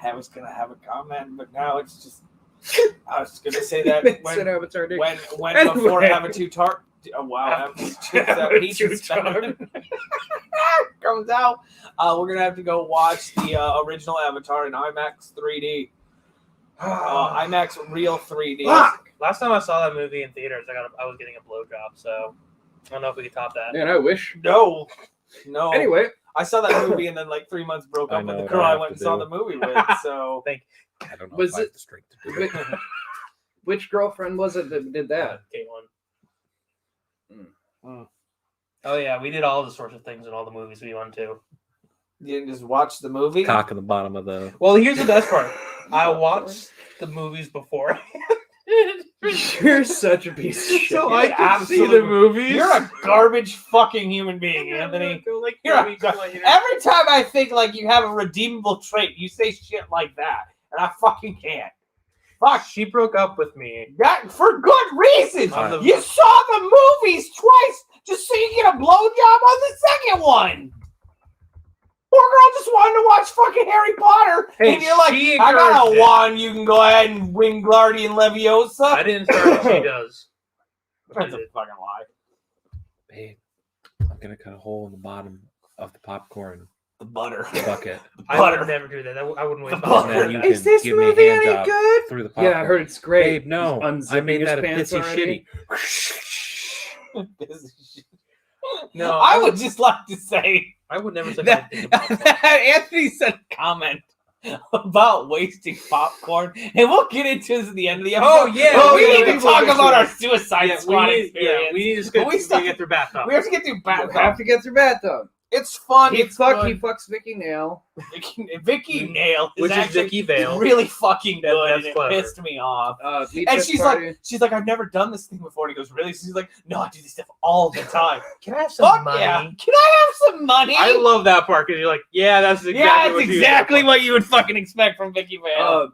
I was gonna have a comment, but now it's just. I was gonna say that It's an Avatar dick. when Anyway. before Avatar. Oh wow, Avatar. comes out. We're gonna have to go watch the original Avatar in IMAX 3D. IMAX real 3D. Fuck! Last time I saw that movie in theaters, I was getting a blowjob, so I don't know if we could top that. Man, I wish. No. Anyway, I saw that movie and then like 3 months broke I up with know the what girl I I have went to and saw do. the movie with. So I don't know Was if I have it- the strength to do it. which girlfriend was it that did that? Caitlin. Mm. Oh yeah, we did all the sorts of things in all the movies we went to. you didn't just watch the movie. Cock in the bottom of the. Well, here's the best part. I watched the movies before. You're such a piece of shit. So I can could see see the the movies. You're a garbage fucking human being, Anthony. You're a Every time I think like you have a redeemable trait, you say shit like that, and I fucking can't. fuck. She broke up with me. That for good reason. On the- You saw the movies twice just so you get a blowjob on the second one. Poor girl just wanted to watch fucking Harry Potter, Hey, and you're like, she I got a encouraged it. wand. You can go ahead and Wingardium Leviosa. I didn't start it. She does. That's a fucking lie. Babe, I'm gonna cut a hole in the bottom of the popcorn The butter. bucket. I Butter. would never do that. I wouldn't waste The my time butter. And then doing you that. can give me a hand job good? through the popcorn. Yeah, I heard it's great. Babe, no, He's I unzipping made his that a pants pissy already. shitty. No, I would just like to say I would never say that, that. that Anthony said a comment about wasting popcorn, and we'll get into this at the end of the episode. Oh, yeah, But we we need to will talk get about to our it. Suicide Squad experience. we need to But we still- get through bathtub. We have to get through We Batman. have to get through Bathtub. It's fun. He It's fun. fucks Vicky Nail. Vicky Nail is Which is actually Vicky Vale. really fucking That- good. that's And it clever. pissed me off. Meat And Test she's Party. like, I've never done this thing before. And he goes, really? She's like, no, I do this stuff all the time. Can I have some Fuck money? yeah! Can I have some money? I love that part because you're like, yeah, that's exactly yeah, what it's you exactly do. what you would fucking expect from Vicky Vale.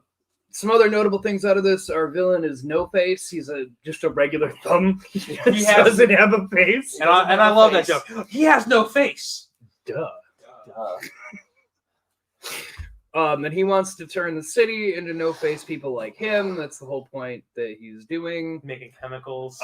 Some other notable things out of this: our villain is No Face. He's just a regular thumb. He has- doesn't have a face. And I love that joke. He has no face. Duh. And he wants to turn the city into no-face people like him. That's the whole point that he's doing. Making chemicals.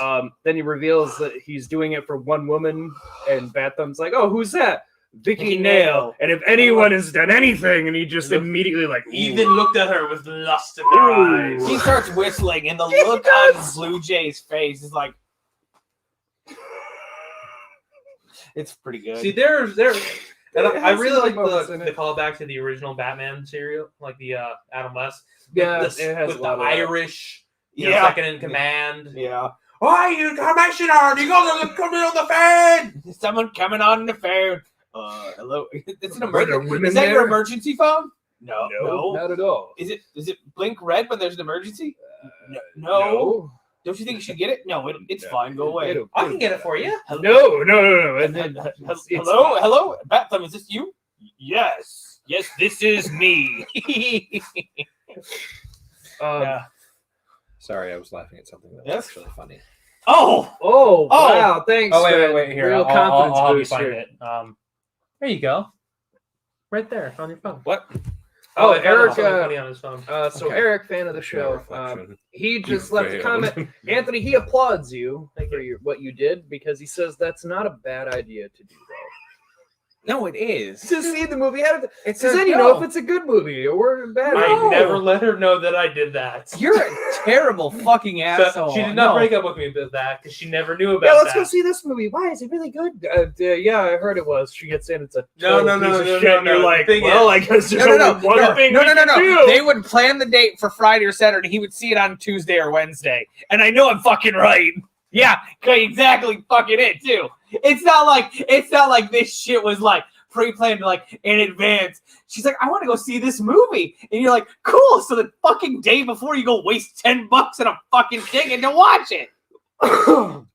Then he reveals that he's doing it for one woman, and Bat Thumb's like, "Oh, who's that? Vicky Vicky Nail." Nail. And if anyone has done anything, and he just Look- immediately like, Even looked at her with lust in their Ooh. eyes. He starts whistling, and the He look does. on Blue Jay's face is like, it's pretty good. See, there's and It I has really some like moments the in it. callback to the original Batman serial, like the Adam West. yeah, with the, it has with a the lot of that. Irish, Yeah. second in command. yeah. Why you commissioner? You guys are coming on the fan. Someone coming on the phone. Hello. It's an Were there emergency. women Is that your there? emergency phone? No, No. not at all. Is it blink red when there's an emergency? No. Don't you think you should get it? No, it's No. fine. Go away. It'll- I can get it for you. No. And then it's Hello, fine. hello, Batman. Is this you? Yes, this is me. Yeah. Sorry, I was laughing at something that was Yes. actually funny. Oh, Oh, Oh. wow! Thanks. Oh man. wait. Here, Real I'll confidence help you boost find here. it. There you go. Right there on your phone. what? Oh, I found Eric. something funny on his phone. So Okay. Eric, fan of the No show, reflection. he just You left a failed. comment. Anthony, he applauds you Thank for what you did because he says that's not a bad idea to do, though. No, it is. To see the movie, how did- It's because then you know if it's a good movie or a bad. No. I movie. never let her know that I did that. You're a terrible fucking So asshole. she did not No. break up with me about that because she never knew about Yeah, let's that. go see this movie. Why is it really good? Yeah, I heard it was. She gets in. It's a No, total no, piece of no, shit. no, and you're no. like, The thing well, is- I guess there's No. only one thing we can do. They would plan the date for Friday or Saturday. He would see it on Tuesday or Wednesday, and I know I'm fucking right. Yeah, exactly. Fucking it too. It's not like this shit was like pre-planned like in advance. She's like, I want to go see this movie, and you're like, cool. So the fucking day before, you go waste $10 on a fucking ticket to watch it.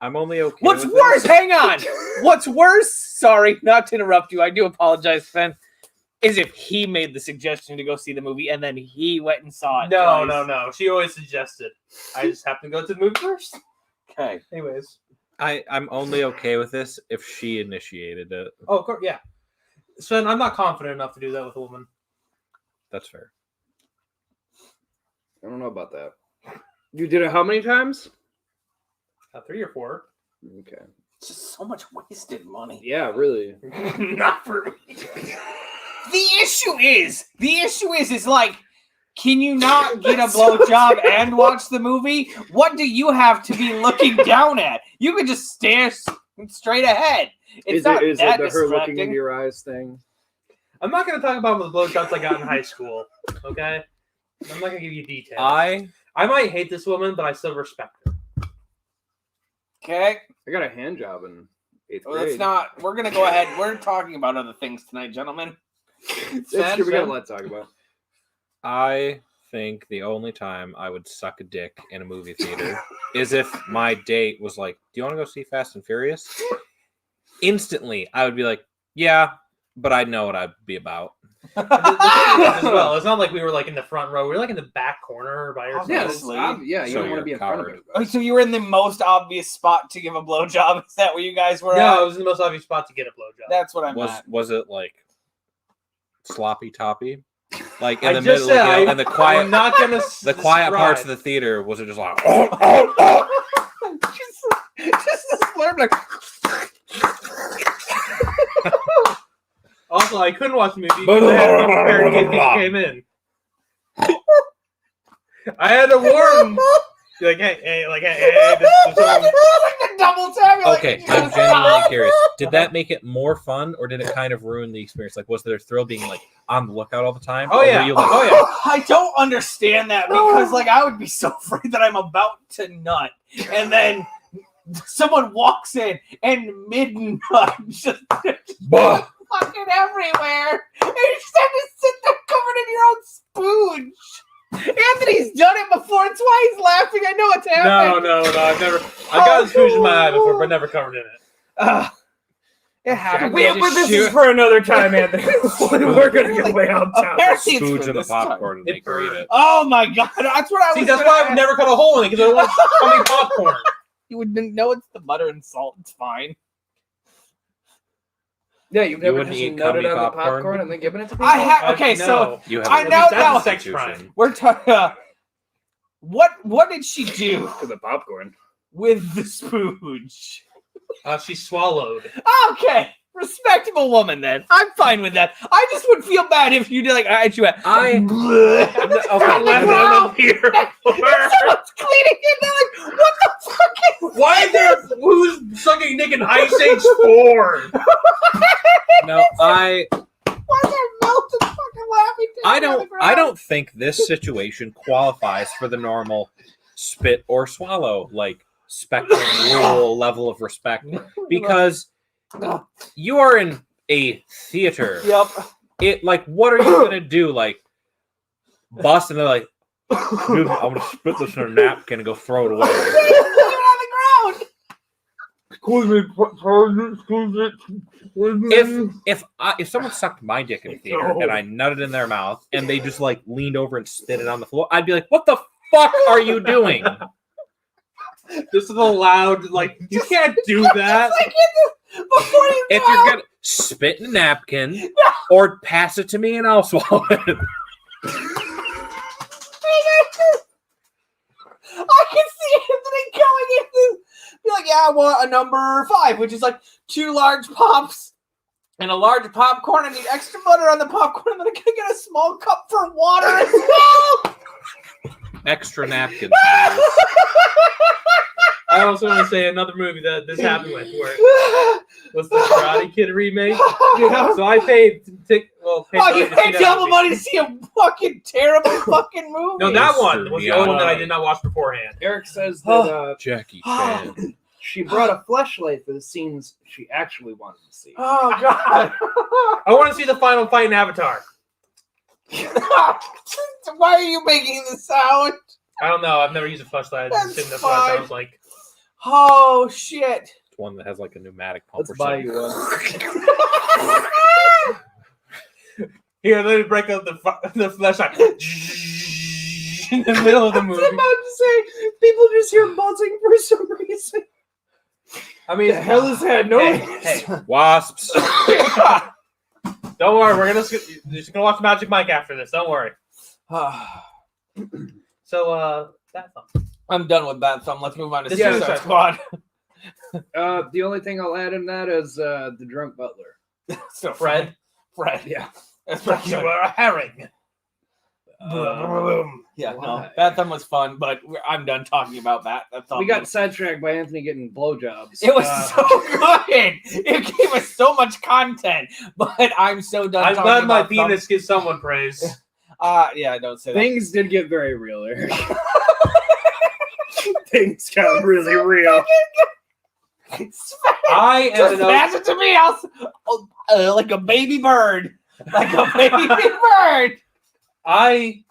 I'm only okay. What's with worse? this. Hang on. What's worse? Sorry, not to interrupt you. I do apologize, Ben. Is if he made the suggestion to go see the movie and then he went and saw it. No, twice. no. She always suggested. I just happened to go to the movie first. Okay. Anyways. I'm only okay with this if she initiated it. Oh, of course, yeah. Sven, I'm not confident enough to do that with a woman. That's fair. I don't know about that. You did it how many times? 3 or 4. Okay. It's just so much wasted money. Yeah, really. Not for me. The issue is like, can you not get a blowjob and watch the movie? What do you have to be looking down at? You could just stare straight ahead. It's Is not it that the her looking distracting. into your eyes thing? I'm not going to talk about the blowjobs I got in high school. Okay? I'm not going to give you details. I might hate this woman, but I still respect her. Okay. I got a hand job in 8th Well, grade. that's not. We're gonna go ahead. We're talking about other things tonight, gentlemen. It's Sven, true. We got a Sven? lot to talk about. I think the only time I would suck a dick in a movie theater is if my date was like, "Do you want to go see Fast and Furious?" Instantly, I would be like, "Yeah," but I know what I'd be about. The thing is, as well, it's not like we were like in the front row. We were like in the back corner by ourselves. Yes, yeah, you So don't want you're to be in front of coward. it. So you were in the most obvious spot to give a blowjob. Is that where you guys were No, at? it was the most obvious spot to get a blowjob. That's what I meant. Was it like sloppy toppy? Like in I the just middle, said, like, and the quiet, I'm not gonna the quiet describe. parts of the theater, was it just like, just this blurb like. Also, I couldn't watch the movie because I had to be prepared in case people came in. I had to warn. Like, hey, there's someone- the double tap. You're okay, like, I'm genuinely curious. Did that make it more fun, or did it kind of ruin the experience? Like, was there a thrill being like on the lookout all the time? Oh Or yeah, were you like, oh yeah. I don't understand that because, like, I would be so afraid that I'm about to nut, and then someone walks in and mid nut just bah! fucking everywhere, and you just have to sit there covered in your own spooge. Anthony's done it before. It's why he's laughing. I know it's happening. No, I've never. I got a spooge in my eye before, but never covered in it. It happened. This is for another time, Anthony. We're gonna get way off topic. Apparently it's Spooge for in the this time. popcorn and It make her eat burned. it. Oh my god, that's what I was. See, that's gonna why I've ask. never cut a hole in it because I like coming popcorn. You wouldn't know it's the butter and salt. It's fine. Yeah, you've You never wouldn't just eat nutted cummy on the popcorn? popcorn and then given it to people? I have. Okay, so No. You have I a know That's that- a sex institution. crime. we're talking. What did she do To the popcorn. with the spooge? She swallowed. Okay, respectable woman. Then I'm fine with that. I just would feel bad if you did like you went. I- Okay, Left it on the pier. someone's cleaning it. They're like, what the fuck is? Why is there who's sucking dick in Ice Age 4? No, Why is there melted fucking laughing? I don't think this situation qualifies for the normal spit or swallow like spectrum rule level of respect because you are in a theater. Yep. It like what are you gonna do? Like bust and they're like, dude, I'm gonna spit this in a napkin and go throw it away. On the ground. If someone sucked my dick in a theater and I nutted in their mouth and they just like leaned over and spit it on the floor, I'd be like, what the fuck are you doing? This is a loud, like, you can't do that. Before you If you're gonna spit in a napkin or pass it to me and I'll swallow it. I can see Anthony going in. Be like, yeah, I want a number 5, which is like 2 large pops and a large popcorn. I need extra butter on the popcorn. And then I can get a small cup for water as well. Extra napkins. I also want to say another movie that this happened with, where was the Karate Kid remake. Yeah. So I paid, Oh, you money to see paid that double movie. money to see a fucking terrible fucking movie. No, that one was the only one that I did not watch beforehand. Eric says that Jackie Chan. she brought a fleshlight for the scenes she actually wanted to see. Oh god. I want to see the final fight in Avatar. Why are you making the sound? I don't know. I've never used a flashlight. That's That's what it fine. sounds like. Oh shit. One that has like a pneumatic pump Let's or buy something. you one. Here, let me break up the flashlight in the middle of the I was movie. about to say, people just hear buzzing for some reason. I mean, The hell is that noise? Hey, Wasps. don't worry. You're just gonna watch Magic Mike after this. Don't worry. So, that's fun. I'm done with that, so let's move on to This Suicide Suicide Squad. The only thing I'll add in that is the drunk butler. So Fred, Yeah. That's you pretty are a herring. Yeah, no, Why? that one was fun, but I'm done talking about that. That's all. We got sidetracked by Anthony getting blowjobs. It was so good. It gave us so much content, but I'm so done. I'm talking glad my about penis gives someone praise. Yeah, don't say that. Things did get very real, Eric. Things got really real. I am Just an pass it to me, like a baby bird, like a baby bird. I'm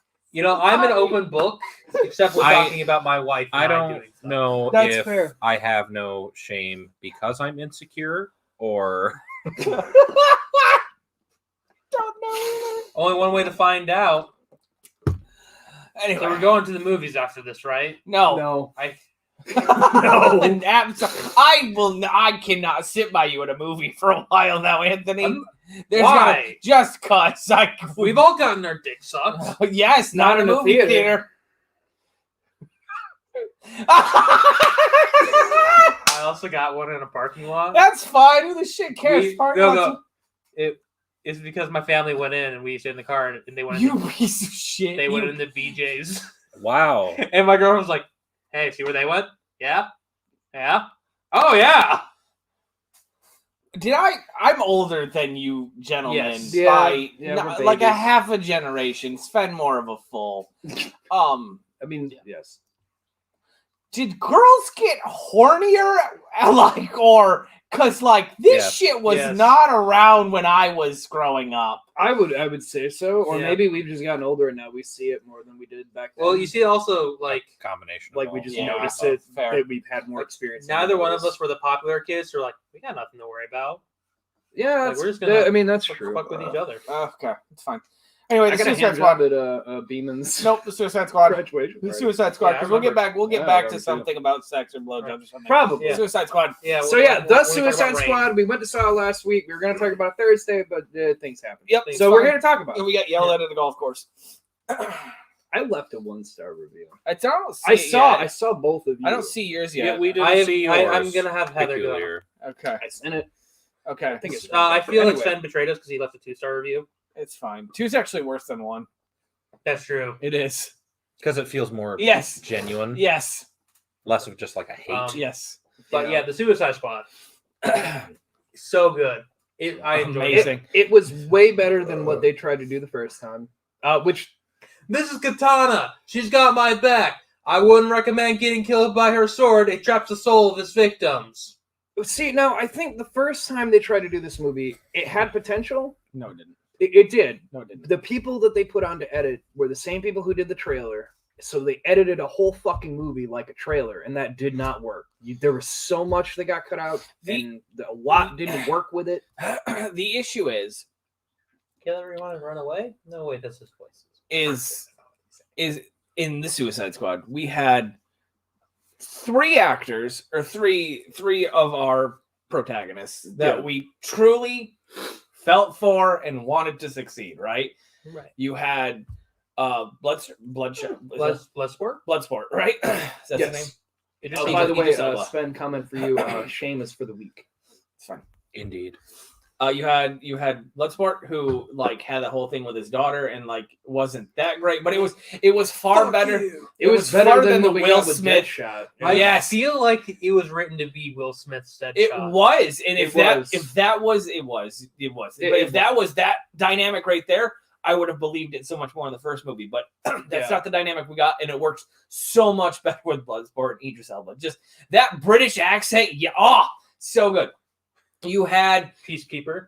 an open book, except we're I- talking about my wife. I not don't doing stuff. know That's if fair. I have no shame because I'm insecure or don't know. Only one way to find out. Anyway, So we're going to the movies after this, right? no. No. No. I cannot sit by you at a movie for a while now, Anthony. Why? Just cause We've all gotten our dick sucked. yes, not in a movie theater. I also got one in a parking lot. That's fine. Who the shit cares? It's because my family went in and we stayed in the car and they went. You piece of shit. They went into BJ's. Wow. And my girl was like, "Hey, see where they went? Yeah, yeah. Oh yeah." I'm older than you gentlemen Yes. by Yeah, not- we're like a babies. half a generation. Sven more of a full. I mean, yes. Did girls get hornier? Like, or because like this Yes. shit was Yes. not around when I was growing up. I would say so, or Yeah. maybe we've just gotten older and now we see it more than we did back then. Well, you see, also like Combination. like of we all. just Yeah, noticed it fair. that we've had more experience. in neither one of movies. us were the popular kids. So we're like, we got nothing to worry about. Yeah, Like, that's- we're just gonna I mean that's Fuck true. with each other. Okay, it's fine. Anyway, I the got a Suicide hand Squad. job at Beeman's Nope, the Suicide Squad. graduation. The party. Suicide Squad. Yeah, I Because we'll get remember. back. We'll get Yeah, I back to remember too. something about sex or blowjobs or something. Probably. Yeah. Suicide Squad. Yeah. So we'll- yeah, we'll- the we'll talk Suicide about Rain. Squad. We went to saw it last week. We were going to talk about it Thursday, but things happened. Yep. Things So we're fine. going to talk about And it. we got yelled at the golf course. I left a 1-star review. I don't. See I it saw. yet. I saw both of you. I don't see yours yet. Yeah, we didn't I'm see yours. gonna have Heather go. Peculiar. Okay. I sent it. Okay. I think it's. I feel like Anyway. Sven betrayed us because he left a 2-star review. It's fine. Two's actually worse than one. That's true. It is. Because it feels more Yes. genuine. Yes. Less of just like a hate. Yes. But yeah, the Suicide Squad, so good. I enjoyed it. Amazing. It was way better than what they tried to do the first time. Which This is Katana. She's got my back. I wouldn't recommend getting killed by her sword. It traps the soul of its victims. see now, I think the first time they tried to do this movie, it had potential. No, it didn't. It did. No, it didn't. The people that they put on to edit were the same people who did the trailer. So they edited a whole fucking movie like a trailer, and that did not work. There was so much that got cut out, and a lot didn't work with it. The issue is Kill everyone and run away? No way, that's his voice. is in the Suicide Squad, we had three actors or three of our protagonists that Yeah. we truly felt for and wanted to succeed, right? Right. You had Bloodsport, right? Is that Yes. the name? It Oh, just by the way, Idris Elba. Sven, comment for you. Shame is for the weak. It's fine. Indeed. You had Bloodsport, who like had that whole thing with his daughter and like wasn't that great, but it was far better. It was better far than the what we Will got with Smith. Deadshot. I Yes. feel like it was written to be Will Smith's Deadshot. It was, and if It that was. if that was it was. It- But it if that was that dynamic right there, I would have believed it so much more in the first movie. But that's Yeah. not the dynamic we got, and it works so much better with Bloodsport and Idris Elba. Just that British accent, yeah, so good. You had Peacekeeper.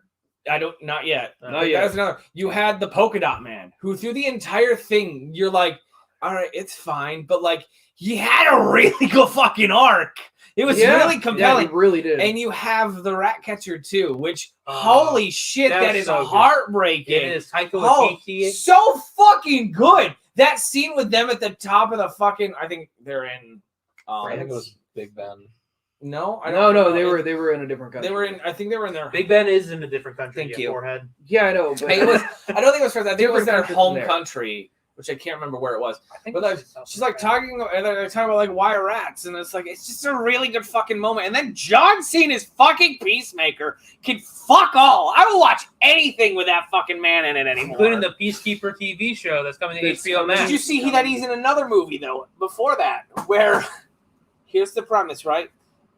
not yet. Not yet. That's another. You had the Polka Dot Man, who through the entire thing, you're like, all right, it's fine, but like he had a really good fucking arc. It was really compelling. Yeah, he really did. And you have the Ratcatcher too, which Oh, holy shit, that's that is so good. heartbreaking. It is Taika Oh, Waititi. so fucking good. That scene with them at the top of the fucking. I think they're in. I think it was Big Ben. No, I no, don't. they know. were in a different country. They were in. I think they were in their. Big Ben is in a different country. Thank you you. Forehead. Yeah, I know. But It was. I don't think it was first. I think it was Different their country home from there. country, which I can't remember where it was. I think But like, it's South she's like Africa. talking, and they're talking about like why rats, and it's like it's just a really good fucking moment. And then John Cena's fucking Peacemaker can fuck all. I will watch anything with that fucking man in it anymore. including the Peacekeeper TV show that's coming to That's HBO coming- Max. Did you see that he's in another movie though before that? Where here's the premise, right?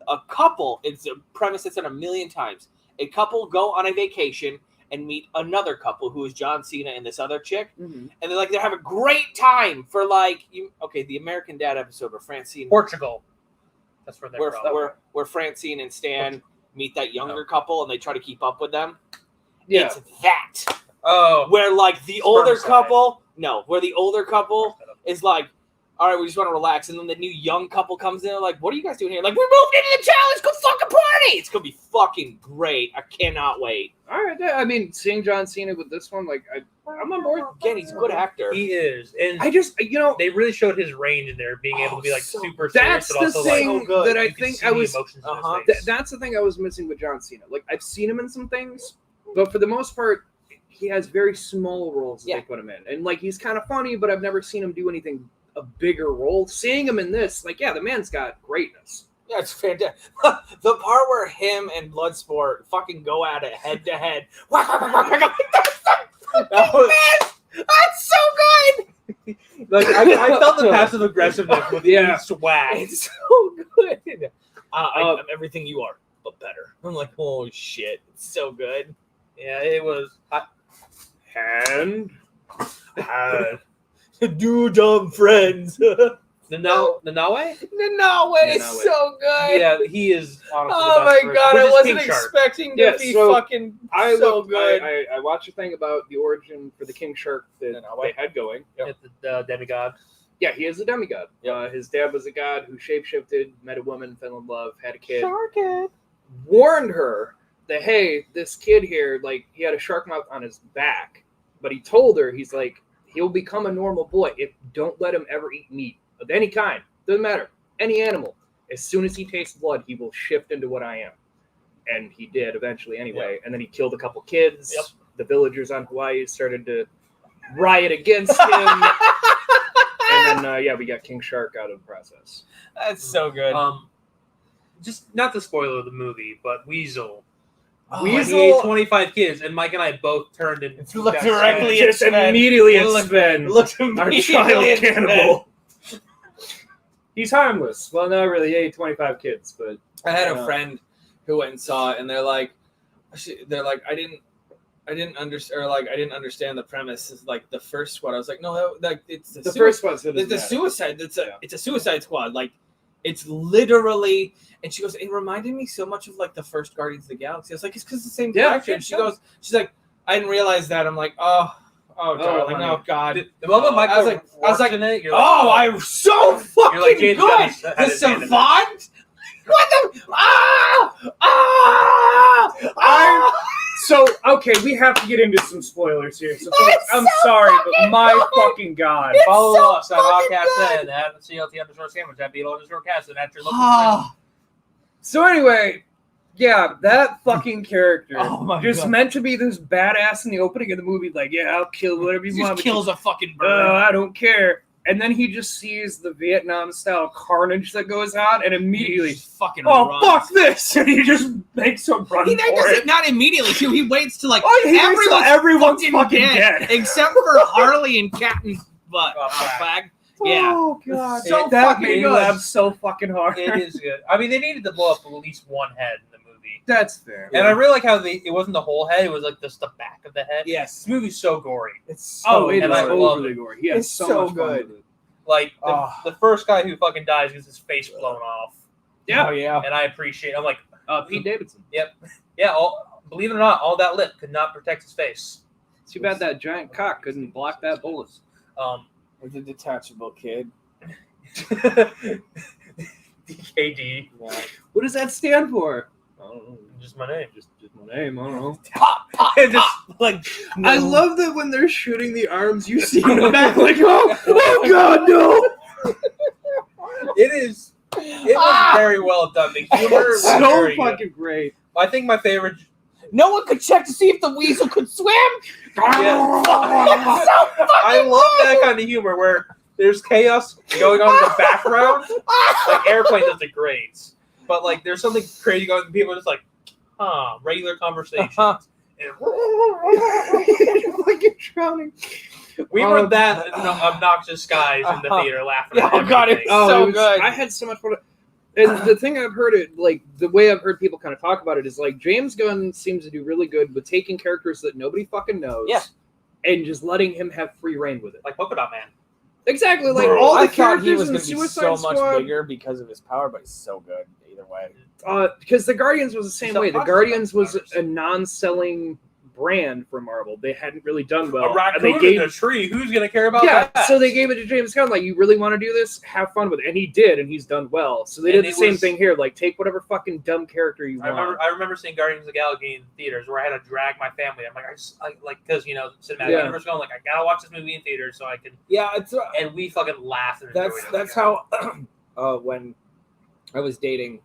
A couple. It's a premise that's done a million times. A couple go on a vacation and meet another couple who is John Cena and this other chick. Mhm. And they have a great time for like the American Dad episode where Francine Portugal? That's where they're from. where Francine and Stan meet that younger couple and they try to keep up with them. Yeah. It's that Oh, where like the older Spermicide. couple where the older couple is like all right, we just want to relax. And then the new young couple comes in, like, what are you guys doing here? Like, we moved into the challenge, go fucking party! It's gonna be fucking great. I cannot wait. All right, I mean, seeing John Cena with this one, like, I'm on board. Again, he's a good actor. He is, and I just, they really showed his range in there, being able to be like so- super that's serious, but the also thing like that I you can think see I the was. emotions in his Uh-huh. face. That's the thing I was missing with John Cena. Like, I've seen him in some things, but for the most part, he has very small roles that Yeah. they put him in, and like he's kind of funny, but I've never seen him do anything a bigger role. Seeing him in this, like, yeah, the man's got greatness. Yeah, it's fantastic. The part where him and Bloodsport fucking go at it head to head. That's so good. Like I felt the passive aggressiveness with Yeah. swag. It's so good. I'm everything you are, but better. I'm like, oh shit, it's so good. Yeah, it was. And Do dumb friends. Nanawe? Nanawe is Nanawe. so good. Yeah, he is honestly Oh the my best person. god, I Which is wasn't King Shark. expecting to Yeah, be so fucking I so looked, good. I watched a thing about the origin for the King Shark that they had going. It's the demigod. Yeah, he is a demigod. His dad was a god who shapeshifted, met a woman, fell in love, had a kid. Sharkhead. Warned her that, hey, this kid here, like, he had a shark mouth on his back, but he told her, he's like, he'll become a normal boy if don't let him ever eat meat of any kind. Doesn't matter. Any animal. As soon as he tastes blood, he will shift into what I am. And he did eventually anyway. Yep. And then he killed a couple kids. Yep. The villagers on Hawaii started to riot against him. And then, we got King Shark out of the process. That's so good. Just not the spoiler of the movie, but Weasel. Oh, When he Weasel- ate 25 kids, and Mike and I both turned and looked directly at Just Sven. immediately at Look- Sven, Look our immediately child at Sven. cannibal. He's harmless. Well, not really. He ate 25 kids, but I had a friend who went and saw it, and they're like, I didn't understand the premise. It's like the first one. I was like, no, like it's the first one's the suicide. It's a Suicide Squad. Like, it's literally. And she goes, it reminded me so much of like the first Guardians of the Galaxy. I was like, it's because the same director. And she's like, I didn't realize that. I'm like, oh, darling, honey. oh God. The moment Mike I was like, in it, you're oh, I'm so fucking You're like James good. Gunn had The his hand in it. Savant. What the? So, okay, we have to get into some spoilers here. So, folks, It's I'm so sorry, but fucking my good. fucking God. It's Follow so us at fucking Podcast good. and at CLT_sandwich at Beetle_cast and at your local Ah. So, anyway, yeah, that fucking character. Oh my just God. meant to be this badass in the opening of the movie, like, yeah, I'll kill whatever you He want. just but kills a fucking you- bird. I don't care. And then he just sees the Vietnam-style carnage that goes on, and He immediately, just fucking oh, runs. fuck this! And he just makes a run He for does it. it not immediately too. He waits till like Oh, he waits till everyone's fucking dead, dead. except for Harley and Captain Flag. Yeah. Oh god, So that fucking made me good. laugh so fucking hard. It is good. I mean, they needed to blow up at least one head in the movie. That's fair. And I really like how it wasn't the whole head; it was like just the back of the head. Yes. This movie's so gory. It's Oh, it and is I love overly gory. He has It's so so much fun good. with it. Like Oh. the first guy who fucking dies gets his face blown off, Yeah. Oh yeah. and I appreciate. I'm like, Pete Davidson. yeah. Believe it or not, all that lip could not protect his face. Too bad that giant cock couldn't block that bullet. With a detachable kid. DKD, What does that stand for? just my name. Just my name. I don't know. Pop, pop, Just like I love that when they're shooting the arms, you see in the back like, oh god, no! it is. It was very well done. The humor was So very good. fucking great. I think my favorite. No one could check to see if the weasel could swim. Yeah. So I love that kind of humor where there's chaos going on in the background. Like Airplane does it great, but like there's something crazy going on. People are just like, regular conversations. And Fucking drowning. we were that obnoxious guys in the theater laughing. At Oh, God, everything. it's so it was- good. I had so much fun. And the thing I've heard it, like, the way I've heard people kind of talk about it is, like, James Gunn seems to do really good with taking characters that nobody fucking knows. Yeah. And just letting him have free reign with it. Like Polka Dot Man. Exactly, like, Bro, all the I thought characters he was in the going to be Suicide so Squad. much bigger because of his power, but he's so good either way. Because the Guardians was the same So way. The conscious Guardians about was powers. a non-selling brand for Marvel. They hadn't really done well. A and raccoon they gave in a tree. Who's gonna care about yeah, that? so they gave it to James Gunn. Like, you really want to do this? Have fun with it, and he did, and he's done well. So they And did the it same was- thing here. Like, take whatever fucking dumb character you I want. remember seeing Guardians of the Galaxy in theaters where I had to drag my family. I'm like, because cinematic Yeah. universe going, like, I gotta watch this movie in theaters so I can. Yeah, it's And we fucking laughed and enjoyed it. that's how when I was dating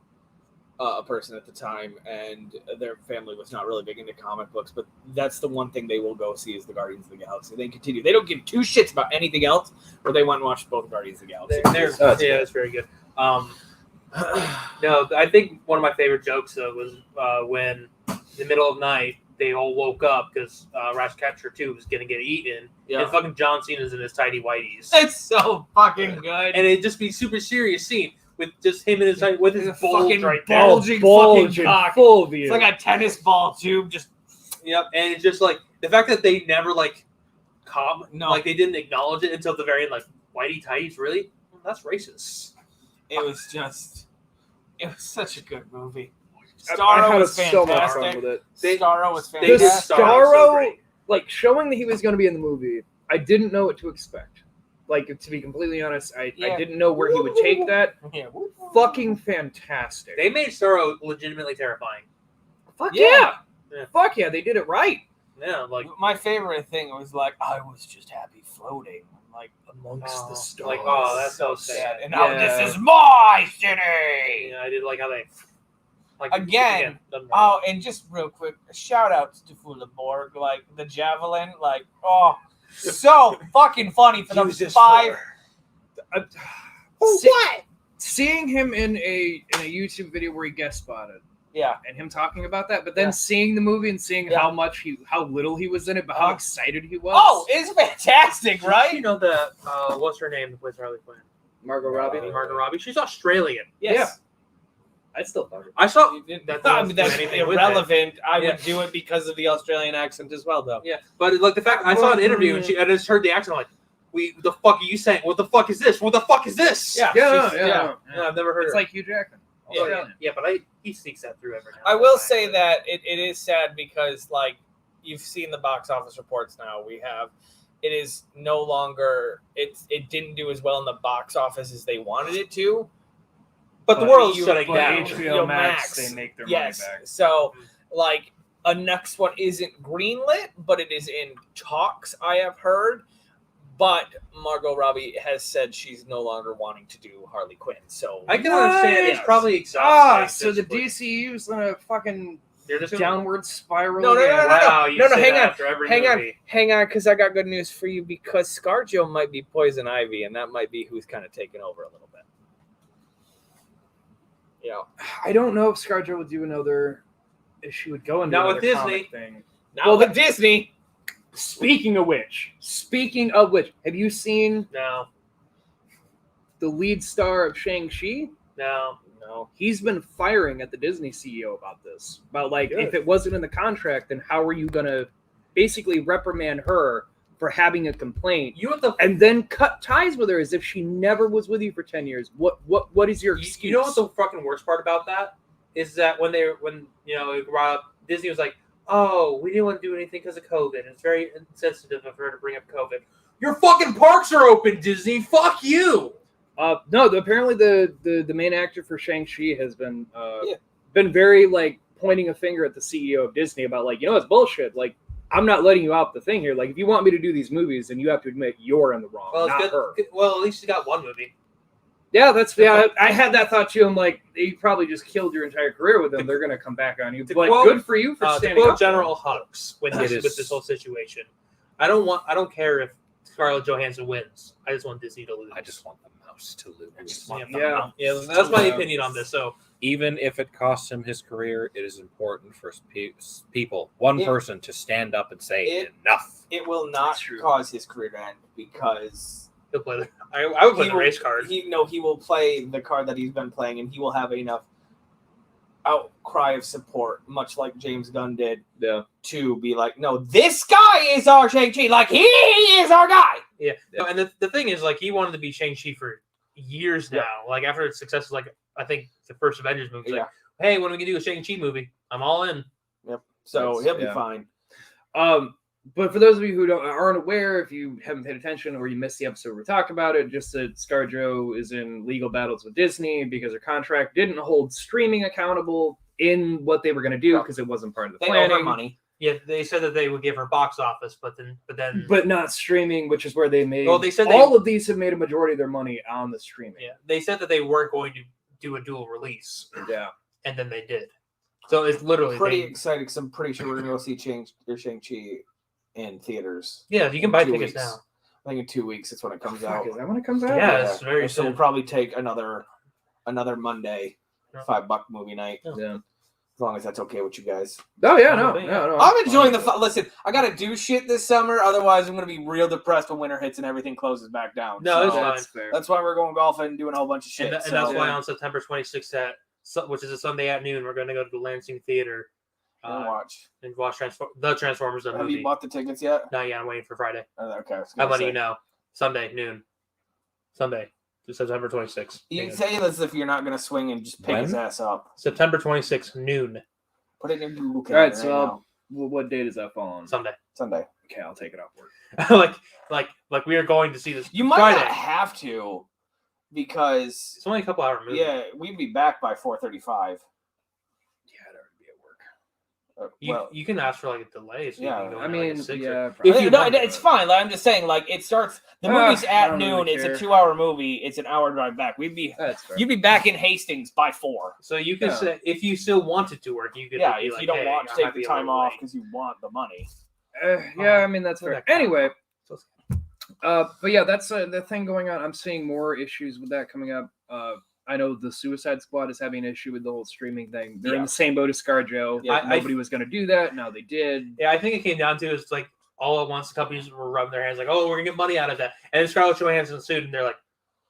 a person at the time, and their family was not really big into comic books, but that's the one thing they will go see is the Guardians of the Galaxy. They continue. They don't give two shits about anything else, but they went and watched both Guardians of the Galaxy. It's very good. No, I think one of my favorite jokes though was when in the middle of the night they all woke up because Ratcatcher 2 was gonna get eaten, and fucking John Cena's in his tidy whities. It's so fucking good. And it'd just be super serious scene with just him in his with his bulge fucking right there. bulging Bulge fucking in cock. full view. It's like a tennis ball tube. Just Yep, and it's just like the fact that they never No. like they didn't acknowledge it until the very end. Like, whitey tighties, really? Well, that's racist. it was such a good movie. I Starro had was so much fun fantastic. with it. Starro was They The did fantastic. Starro so Starro, great. like, showing that he was going to be in the movie, I didn't know what to expect. Like, to be completely honest, I didn't know where he would take that. Yeah. Fucking fantastic. They made Starro legitimately terrifying. Fuck Yeah. yeah. Fuck yeah, they did it right. Yeah, like My favorite thing was like, I was just happy floating, like amongst the stars. like, oh, that's so sad. And now Yeah. this is my city. Yeah, I did like how they Again, doesn't matter. Oh, and just real quick, a shout out to Borg, like the javelin, like so fucking funny for Use the this 5. What? Seeing him in a YouTube video where he guest spotted Yeah, and him talking about that, but then Yeah. seeing the movie and seeing Yeah. how little he was in it, but how excited he was. Oh, it's fantastic, right? You know that what's her name that plays Harley Quinn? Margot Robbie. Margot Robbie. She's Australian. Yes. I'd still fuck her. I saw That's, that. that's anything with it. irrelevant. I Yeah. would do it because of the Australian accent as well, though. Yeah, but like the fact I saw an interview and I just heard the accent. I'm like, what the fuck are you saying? What the fuck is this? What the fuck is this? Yeah. Yeah. No, I've never heard. It's of like Hugh Jackman. yeah, Australian. yeah, but he sneaks that through every now. I and will then. say that it is sad because, like, you've seen the box office reports now. It is no longer. It didn't do as well in the box office as they wanted it to. But the world's you- shutting But down. HBO Max, they make their Yes. money back. So, like, a next one isn't greenlit, but it is in talks, I have heard. But Margot Robbie has said she's no longer wanting to do Harley Quinn. So I can understand. It's Yes. probably exhausting. So the physically. DCU's in a fucking They're just gonna- downward spiral. No, again. Wow, you No, say hang that on, after every hang movie. on, because I got good news for you. Because ScarJo might be Poison Ivy, and that might be who's kind of taking over a little bit. Yeah. I don't know if ScarJo would do another. If she would go into Not with another comic Disney. thing. Now Well, with Disney. Speaking of which, have you seen No, the lead star of Shang-Chi? no. He's been firing at the Disney CEO about this. About like, Good. if it wasn't in the contract, then how are you gonna basically reprimand her for having a complaint You what the and then cut ties with her as if she never was with you for 10 years? What is your excuse? You know what the fucking worst part about that is that when it brought up, Disney was like, oh, we didn't want to do anything because of COVID. It's very insensitive of her to bring up COVID. Your fucking parks are open, Disney. Fuck you. No, apparently the main actor for Shang-Chi has been very like pointing a finger at the CEO of Disney about like, it's bullshit. Like, I'm not letting you out the thing here. Like, if you want me to do these movies, then you have to admit you're in the wrong, Well, not it's her. good. Well, at least she got one movie. Yeah, I had that thought too. I'm like, you probably just killed your entire career with them. They're gonna come back on you. To But quote- good for you for To standing quote up. General Hux with It this is- whole situation, I don't care if Scarlett Johansson wins. I just want Disney to lose. I just want the mouse to lose. Yeah. That's my opinion on this. So Even if it costs him his career, it is important for people, one It- person, to stand up and say it- enough. It will not That's true. cause his career to end because he'll play. I would play the race card. He will play the card that he's been playing, and he will have enough outcry of support, much like James Gunn did, to be like, no, this guy is our Shang-Chi. Like, he is our guy. Yeah. No, and the thing is, like, he wanted to be Shang-Chi for years now. Like, after its success, like, I think the first Avengers movie was like, hey, when are we going to do a Shang-Chi movie? I'm all in. So That's- he'll be yeah. fine. But for those of you who aren't aware, if you haven't paid attention or you missed the episode where we talked about it, just that ScarJo is in legal battles with Disney because her contract didn't hold streaming accountable in what they were going to do because it wasn't part of the They owe her planning. money. Yeah, they said that they would give her box office, but Not streaming, which is where they made. Well, they said all of these have made a majority of their money on the streaming. yeah, they said that they weren't going to do a dual release, Yeah. and then they did. So it's literally Pretty exciting because I'm pretty sure we're gonna go see Shang-Chi in theaters. Yeah, you can buy 2 tickets weeks. now. I think in 2 weeks it's when it comes Fuck, out. is that when it comes out? Yeah, it's very So we'll soon. probably take another Monday, Yeah. $5 movie night. Yeah. As long as that's okay with you guys. Oh yeah, No, I'm enjoying the fun. Listen, I gotta do shit this summer, otherwise I'm gonna be real depressed when winter hits and everything closes back down. No, it's So fine. That's fair. that's why we're going golfing and doing a whole bunch of shit. And so- that's why on September 26th, which is a Sunday at noon, we're going to go to the Lansing Theater We'll watch. and watch the Transformers the Have movie. you bought the tickets yet? Not yet. I'm waiting for Friday. Okay. I was I'm gonna letting say. you know. Sunday noon. Sunday, September 26th. You can say this if you're not gonna swing and just pick his ass up. September 26th noon. Put it in your Google All calendar right, so right now. what day does that fall on? Sunday. Sunday. Okay, I'll take it off work. like we are going to see this. You might Friday. not have to, because It's only a couple hour movie. yeah, we'd be back by 4:35. Yeah, I'd already be at work. You can ask for like a delay. So Yeah, you can go I in at, like, mean, a 6 yeah. If you no, want to. it's fine. Like, I'm just saying, like it starts. The movie's I at don't noon. really It's care. a 2-hour movie. It's an hour drive back. That's fair. You'd be back in Hastings by 4. So you can Yeah. say if you still wanted to work, you could. Yeah, be if like, you don't hey, want to I take might the be a time little off late. because you want the money. Yeah, I mean that's So fair. that kind of- Anyway, So- but yeah, that's the thing going on. I'm seeing more issues with that coming up. I know the Suicide Squad is having an issue with the whole streaming thing. They're in Yeah. the same boat as ScarJo. Yeah, Nobody was going to do that. Now they did. Yeah, I think it came down to it's like all at once the companies were rubbing their hands like, oh, we're gonna get money out of that, and then Scarlett Johansson sued, and they're like,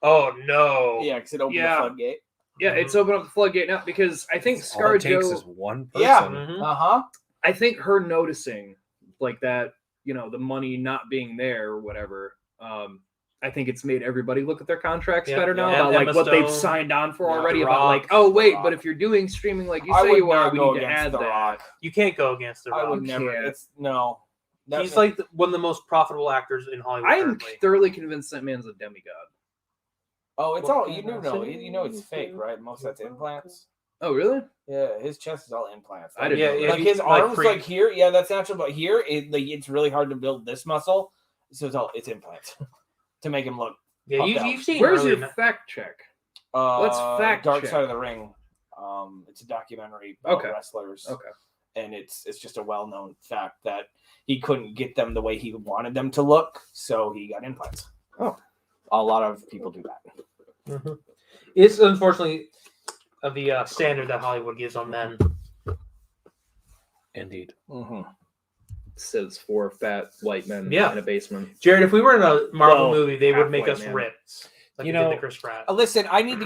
oh no. Yeah, because it opened Yeah. the floodgate. Yeah, it's opened up the floodgate now because I think All it takes is ScarJo. one person. Yeah. Mhm. Uh-huh. I think her noticing like that, the money not being there or whatever. I think it's made everybody look at their contracts Yeah, better now yeah. about like Emma what they've Stone, signed on for yeah, already. The About Rock, like, oh wait, The but Rock. if you're doing streaming like you I say would you are, not we go need to against add The that. Rock. You can't go against the I Rock. would never. can't. It's no. He's like one of the most profitable actors in Hollywood. I am currently. thoroughly convinced that man's a demigod. Oh, it's What all kind you of know. city You know it's is fake, it? right? Most of that's implants. Oh really? Yeah, his chest is all implants. I didn't Yeah, know yeah, that. Like he- his like arms, pre- like here, yeah, that's natural. But here, it's really hard to build this muscle, so it's implants to make him look. Yeah, Fucked out. you've seen. Where's early your fact check? Let's fact Dark check. Side of the Ring. It's a documentary about Okay. wrestlers. Okay. And it's just a well-known fact that he couldn't get them the way he wanted them to look, so he got implants. Oh. A lot of people do that. Mhm. It's unfortunately of the standard that Hollywood gives on men. Indeed. Mm-hmm. Says 4 fat white men Yeah. in a basement. Jared, if we were in a Marvel Well, movie, they would make halfway, us man. ripped. Like You they did know- to Chris Pratt. Listen, I need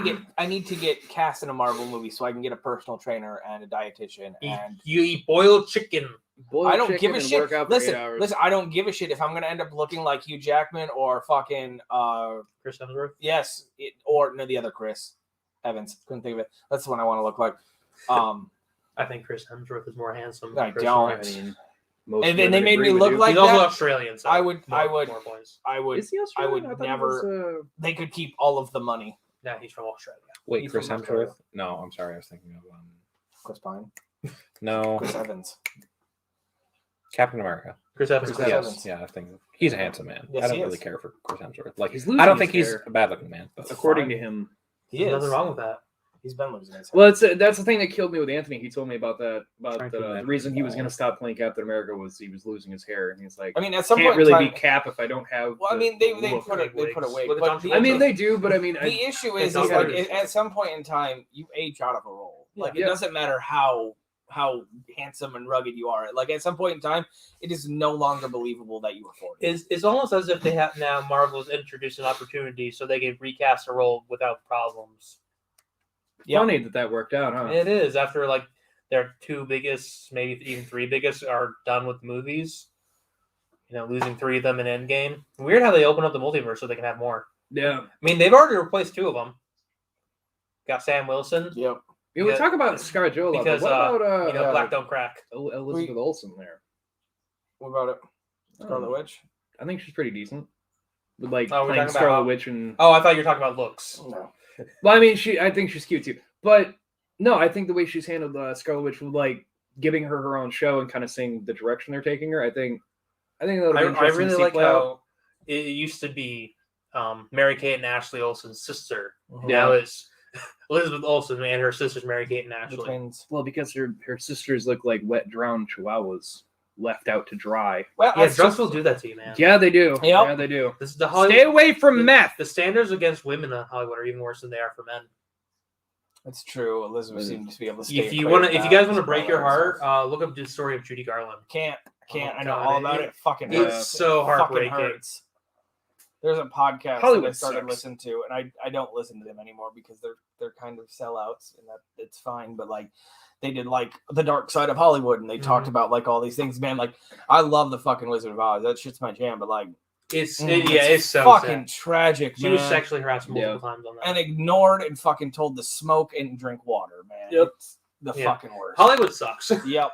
to get cast in a Marvel movie so I can get a personal trainer and a dietitian. And You eat boiled chicken. Boiled I don't chicken give a and shit. work out for 8 Listen, hours. I don't give a shit if I'm gonna end up looking like Hugh Jackman or fucking Chris Hemsworth. or no, the other Chris Evans. Couldn't think of it. That's the one I want to look like. I think Chris Hemsworth is more handsome. I than Chris don't. Pratt. I mean, most And then they women made agree me with look you. like He's also that. Australian. So I would- more points. I would. Is he Australian? would thought he never- was, They could keep all of the money. Yeah, he's from Australia. Wait, He's Chris from Australia. Hemsworth? No, I'm sorry. I was thinking of Chris Pine, no, Chris Evans. Captain America. Chris Evans. Chris Yes, Evans. yeah, I think he's a handsome man. Yes, I don't he really is. care for Chris Hemsworth. Like, He's I losing don't think his he's hair. a bad looking man. But according fine. to him. He There's is. nothing wrong with that. He's been losing his. Well, that's the thing that killed me with Anthony. He told me about that. About Trying to the imagine reason he was that. going to stop playing Captain America was he was losing his hair, and he's like, I mean, at some can't point, in really time, be Cap if I don't have. Well, I the- mean, the they look. put a weight. Look at But John the, Travolta. I mean, they do, but I mean, the issue is John like Travolta. at some point in time, you age out of a role. Like it Yeah. doesn't matter how handsome and rugged you are. Like at some point in time, it is no longer believable that you were 40. It's almost as if they have now Marvel's introduced an opportunity so they can recast a role without problems. Yep. funny that worked out, huh? It is after like their 2 biggest, maybe even 3 biggest, are done with movies. Losing 3 of them in Endgame. Weird how they open up the multiverse so they can have more. Yeah. I mean, they've already replaced 2 of them. Got Sam Wilson. Yep. Yeah, we Yeah. talk about ScarJo a lot, Because but what about Black yeah. Don't Crack. Elizabeth Olsen there? What about it? Scarlet Witch? I think she's pretty decent. With like Oh, we're playing talking about Scarlet how- Witch and Oh, I thought you were talking about looks. No. well, I mean, I think she's cute too. But no, I think the way she's handled Scarlet Witch with like giving her own show and kind of seeing the direction they're taking her, I think that'll be I interesting to really see like play out. how it used to be Mary Kate and Ashley Olsen's sister. Mhm. Now it's Elizabeth Olsen and her sisters Mary Kate and The Ashley. twins. Well, because her sisters look like wet, drowned chihuahuas left out to dry. Well, Yeah, that's drugs just- will do that to you, man. Yeah, they do. Yep. Yeah, they do. This is the Hollywood. Stay away from meth. The standards against women in Hollywood are even worse than they are for men. That's true. Elizabeth seems to be able to stay. If you clear want to, of if you that guys want to as break well your as heart, look up the story of Judy Garland. can't. Oh, I know God, all about it. Fucking It's hurts. so Fucking heartbreaking. hurts. There's a podcast that I Hollywood started sucks. listening to, and I don't listen to them anymore because they're kind of sellouts, and that it's fine. But like, they did like the Dark Side of Hollywood, and they talked about like all these things. Man, like I love the fucking Wizard of Oz. That shit's my jam. But like, It's so fucking sad. tragic. She man. was sexually harassed multiple times on that. and ignored and fucking told to smoke and drink water. Man, Yep. it's the Yeah. fucking worst. Hollywood sucks. Yep.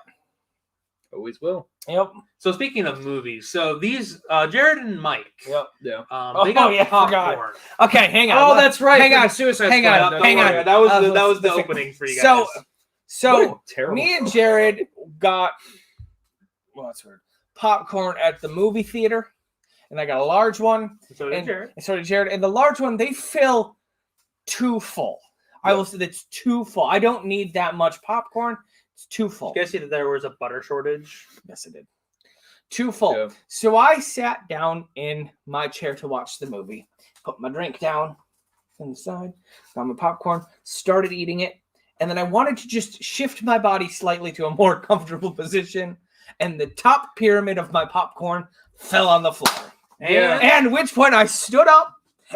Always will. Yep. So speaking of movies, so these Jared and Mike, Yep. Yeah. they got yeah, I forgot. popcorn. Okay, hang on. Oh, that's right. Hang for on. the Suicide Hang Squad. on. Don't Hang worry. on. That was Uh, that was the listen. opening for you guys. So, What so a terrible. me and Jared got what's weird popcorn at the movie theater, and I got a large one, So did and Jared. so did Jared. And the large one, they fill too full. I will say that's too full. I don't need that much popcorn. It's too full. You guys see that there was a butter shortage? Yes, I did. Too full. Yeah. So I sat down in my chair to watch the movie, put my drink down on the side, got my popcorn, started eating it, and then I wanted to just shift my body slightly to a more comfortable position, and the top pyramid of my popcorn fell on the floor. Yeah. And at which point I stood up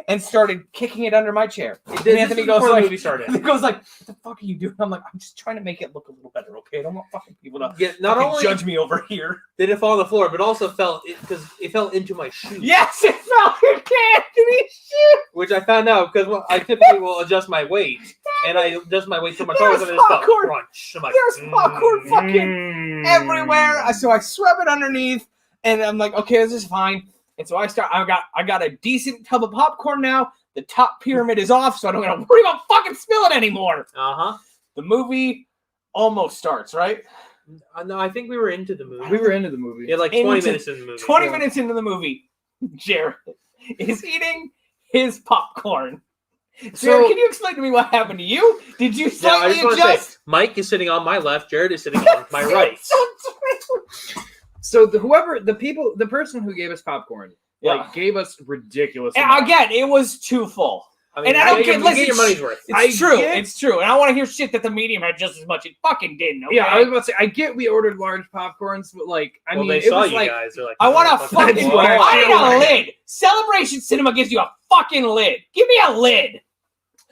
and started kicking it under my chair. And Anthony goes before the like, movie started. Anthony goes like, "What the fuck are you doing?" I'm like, "I'm just trying to make it look a little better, okay? I don't want fucking people to Yeah, not fucking only judge me over here." did it fall on the floor, but also fell because it fell into my shoe. Yes, it fell into Anthony's shoe. Which I found out because I typically will adjust my weight, and I adjust my weight to my toes, and it just felt popcorn. crunch. I'm like, There's popcorn fucking everywhere. So I scrub it underneath, and I'm like, okay, this is fine. And so I got a decent tub of popcorn now. The top pyramid is off, so I don't gotta worry about fucking spilling anymore. Uh-huh. The movie almost starts, right? No, I think we were into the movie. We were into the movie. Yeah, like 20 into- minutes in the movie. 20 Yeah. minutes into the movie, Jared is eating his popcorn. Jared, can you explain to me what happened to you? Did you Yeah, I slightly just want to say, adjust? Mike is sitting on my left, Jared is sitting on my right. So the person who gave us popcorn, Yeah. like, gave us ridiculous. And amounts. again, it was too full. I mean, And I don't you get- you listen, your money's worth. It's I true. get- It's true. And I want to hear shit that the medium had just as much. It fucking didn't. Okay? Yeah, I was about to say, I get we ordered large popcorns, but like, I Well, mean, they it saw was you like, guys. They're like, I want a "Oh, fucking. That's whoa." why I need I- a lid. Celebration Cinema gives you a fucking lid. Give me a lid.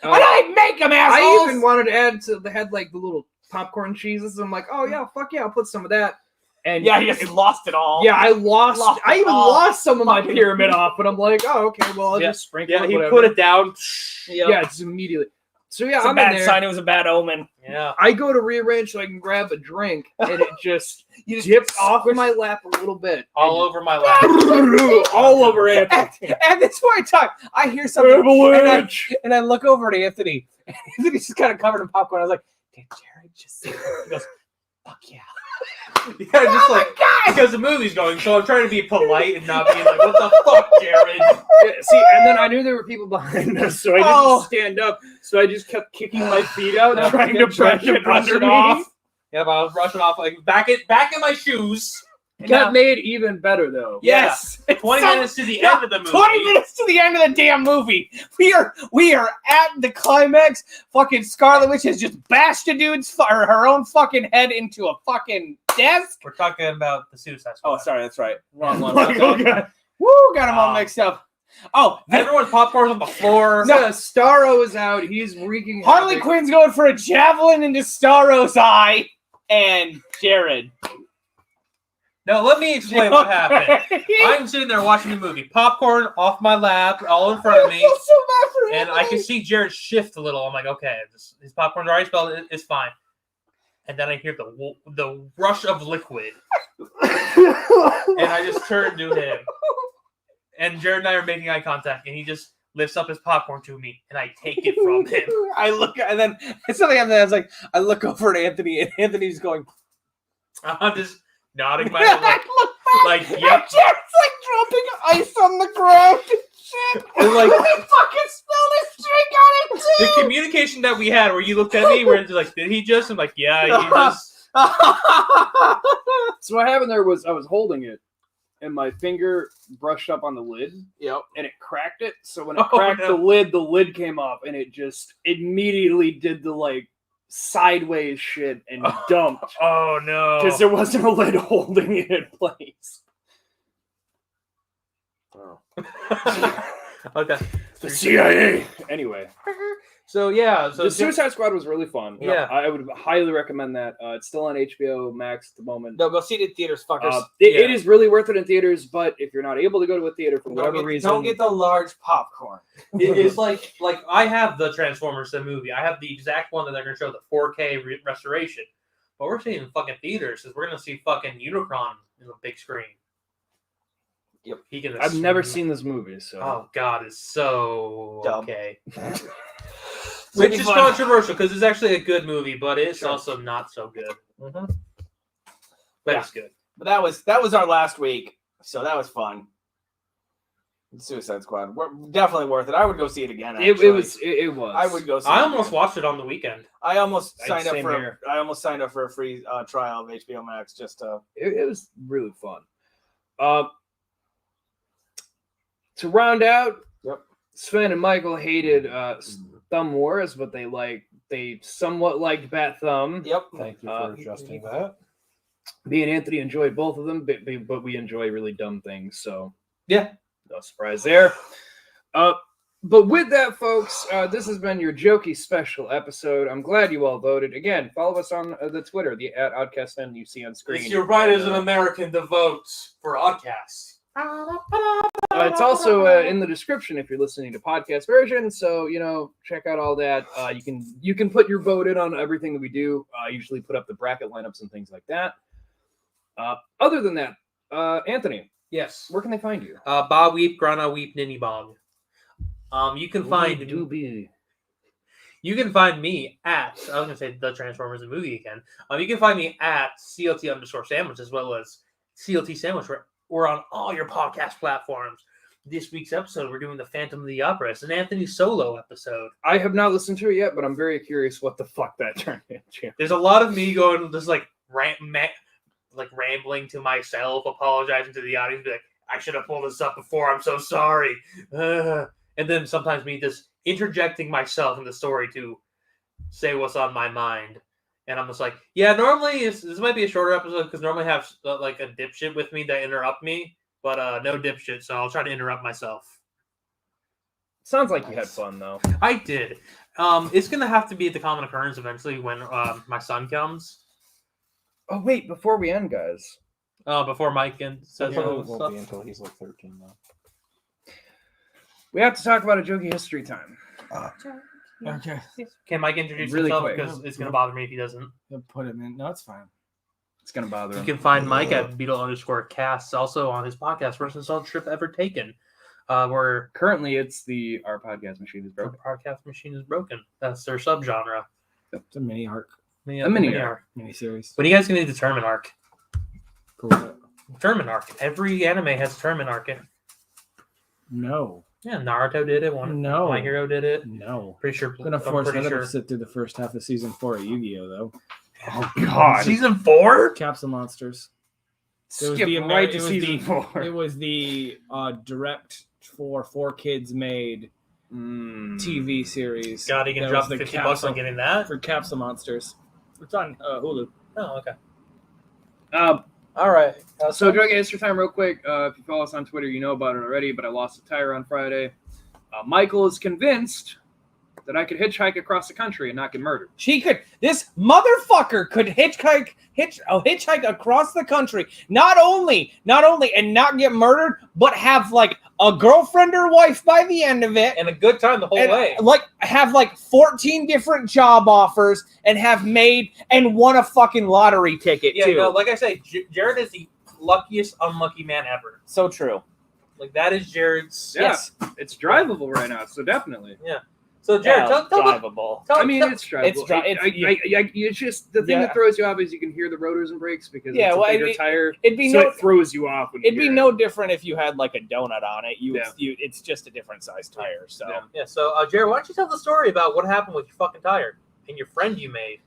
uh, And I make them, I assholes. even wanted to add to the head like the little popcorn cheeses. I'm like, oh yeah, fuck yeah, I'll put some of that. And Yeah, you just lost it all. yeah, I lost. Lost I it even all. lost some of my Fucking- pyramid off, but I'm like, oh okay, well I'll Yeah, just sprinkle. Yeah, it, he whatever. put it down. Yeah, just immediately. So yeah, It's a I'm in bad there. sign. It was a bad omen. Yeah. I go to rearrange so I can grab a drink, and it just You just dipped off of my lap a little bit. All over my lap. all over Anthony. At this point in time, I hear something, and I look over at Anthony. And Anthony's just kind of covered in popcorn. I was like, "Did Jared just say that?" He goes, "Fuck yeah!" Yeah, just like because the movie's going, so I'm trying to be polite and not being like, "What the fuck, Jared?" Yeah, see, and then I knew there were people behind us, so I didn't Oh. stand up. So I just kept kicking my feet out, Yeah. trying to brush it off. Yeah, but I was rushing off like back in my shoes. And That now- made it even better, though. yes, 20 So- minutes to the yeah, end of the movie. 20 minutes to the end of the damn movie. We are at the climax. Fucking Scarlet Witch has just bashed a dude's or her own fucking head into a fucking desk. We're talking about the Suicide Squad. Oh, sorry, that's right. Wrong one. Oh, God. Woo, got them all mixed up. Oh, Everyone's popcorn's on the floor. No, Starro is out. He's wreaking Harley havoc. Quinn's going for a javelin into Starro's eye, and Jared. No, let me explain what happened. I'm sitting there watching the movie. Popcorn off my lap, all in front of me. I feel so bad for And I Anthony. can see Jared shift a little. I'm like, okay, his popcorn's already spelled. It's fine. and then I hear the rush of liquid, and I just turn to him, and Jared and I are making eye contact, and he just lifts up his popcorn to me, and I take it from him. I look, and then something happened. I was like, I look over at Anthony, and Anthony's going. I'm just nodding my head like, yep. Jared's like dropping ice on the ground. Shit. And like, he fucking spilled his drink on it too. the communication that we had, where you looked at me, where it's like, did he just? I'm like, yeah, he just. So what happened there was I was holding it, and my finger brushed up on the lid. Yep. And it cracked it. So when it cracked the lid came off, and it just immediately did the like sideways shit and dumped Oh no! because there wasn't a lid holding it in place. Oh. Okay. The CIA. Anyway, So yeah, so the Suicide Squad was really fun. Yeah. I would highly recommend that. It's still on HBO Max at the moment. No, go see it in theaters, fuckers. It is really worth it in theaters, but if you're not able to go to a theater for whatever reason, Don't get the large popcorn. it's like I have the Transformers the movie. I have the exact one that they're gonna show the 4K restoration, but we're seeing in fucking theaters because we're gonna see fucking Unicron in the big screen. Yep. I've never seen this movie, so Oh god, it's so Dumb. okay. Really Which is fun. controversial because it's actually a good movie, but it's also not so good. Mm-hmm. But Yeah. it's good. But that was our last week, so that was fun. Suicide Squad, definitely worth it. I would go see it again. it actually. was. I would go see. I it almost again. watched it on the weekend. I almost signed up Same for. here. I almost signed up for a free trial of HBO Max just to. It was really fun. To round out, Yep. Sven and Michael hated Thumb Wars, but they somewhat liked Bat Thumb. Yep. Thank you for adjusting that. Me and Anthony enjoyed both of them, but we enjoy really dumb things, so Yeah. no surprise there. But with that, folks, this has been your Jokey special episode. I'm glad you all voted. Again, follow us on the Twitter, the @OddcastN you see on screen. It's your right as an American to vote for Oddcast. It's also in the description if you're listening to podcast version. So check out all that. You can put your vote in on everything that we do. I usually put up the bracket lineups and things like that. Other than that, Anthony, Yes. where can they find you? Ba Weep, Grana Weep, Ninny Bong. You can find me at, I was gonna say the Transformers the movie again. You can find me at CLT_sandwich as well as CLT Sandwich. We're on all your podcast platforms. This week's episode, we're doing the Phantom of the Opera. It's an Anthony Solo episode. I have not listened to it yet, but I'm very curious what the fuck that turned into. There's a lot of me going just like rambling to myself, apologizing to the audience, be like, I should have pulled this up before. I'm so sorry. And then sometimes me just interjecting myself in the story to say what's on my mind. And I'm just like, yeah, normally this might be a shorter episode because normally I have like a dipshit with me that interrupt me, but no dipshit, so I'll try to interrupt myself. Sounds like you had fun though. I did. It's gonna have to be the common occurrence eventually when my son comes. Oh wait, before we end, guys. Before Mike says It all won't stuff. be until he's like 13 though. We have to talk about a Jokey history time. Okay. Can Mike introduce Really himself? quick. Because it's gonna bother me if he doesn't. You'll put him in. No, it's fine. It's gonna bother You him. can find Mike at Beetle_casts, also on his podcast, First Installed Trip Ever Taken. Where Currently, it's our podcast machine is the broken. podcast machine is broken. That's their subgenre. It's a mini arc, A mini arc. mini series. When are you guys gonna do the tournament arc? Cool. Tournament arc. Every anime has a tournament arc. No. Yeah, Naruto did it. No. My Hero did it. No. Pretty sure. I'm gonna I'm force pretty another sure. to sit through the first half of season 4 of Yu-Gi-Oh though. Oh God! Season 4. Capsule Monsters. Skip the right to it was season the- 4. It was the direct for 4Kids made TV series. God, you can that drop was the $50 Capsule on getting that. for Capsule Monsters. It's on Hulu. Oh, okay. All right. So, Jokey history time, real quick. If you follow us on Twitter, you know about it already. But I lost a tire on Friday. Michael is convinced that I could hitchhike across the country and not get murdered. This motherfucker could hitchhike across the country, not only and not get murdered, but have like a girlfriend or wife by the end of it, And a good time the whole way. like have like 14 different job offers, and have made and won a fucking lottery ticket Yeah, too. no, like I say, Jared is the luckiest unlucky man ever. So true. Like that is Jared's. Yeah. Yes. It's drivable right now, so definitely. So Jared, Yeah, tell drivable. I mean, it's drivable. It's It's just the thing Yeah. that throws you off is you can hear the rotors and brakes because Yeah, it's a well, bigger tire. It'd be So no it throws you off. When you It'd be hear no it. different if you had like a donut on it. Yeah. It's just a different size tire. So Yeah. Yeah. So Jared, why don't you tell the story about what happened with your fucking tire and your friend you made?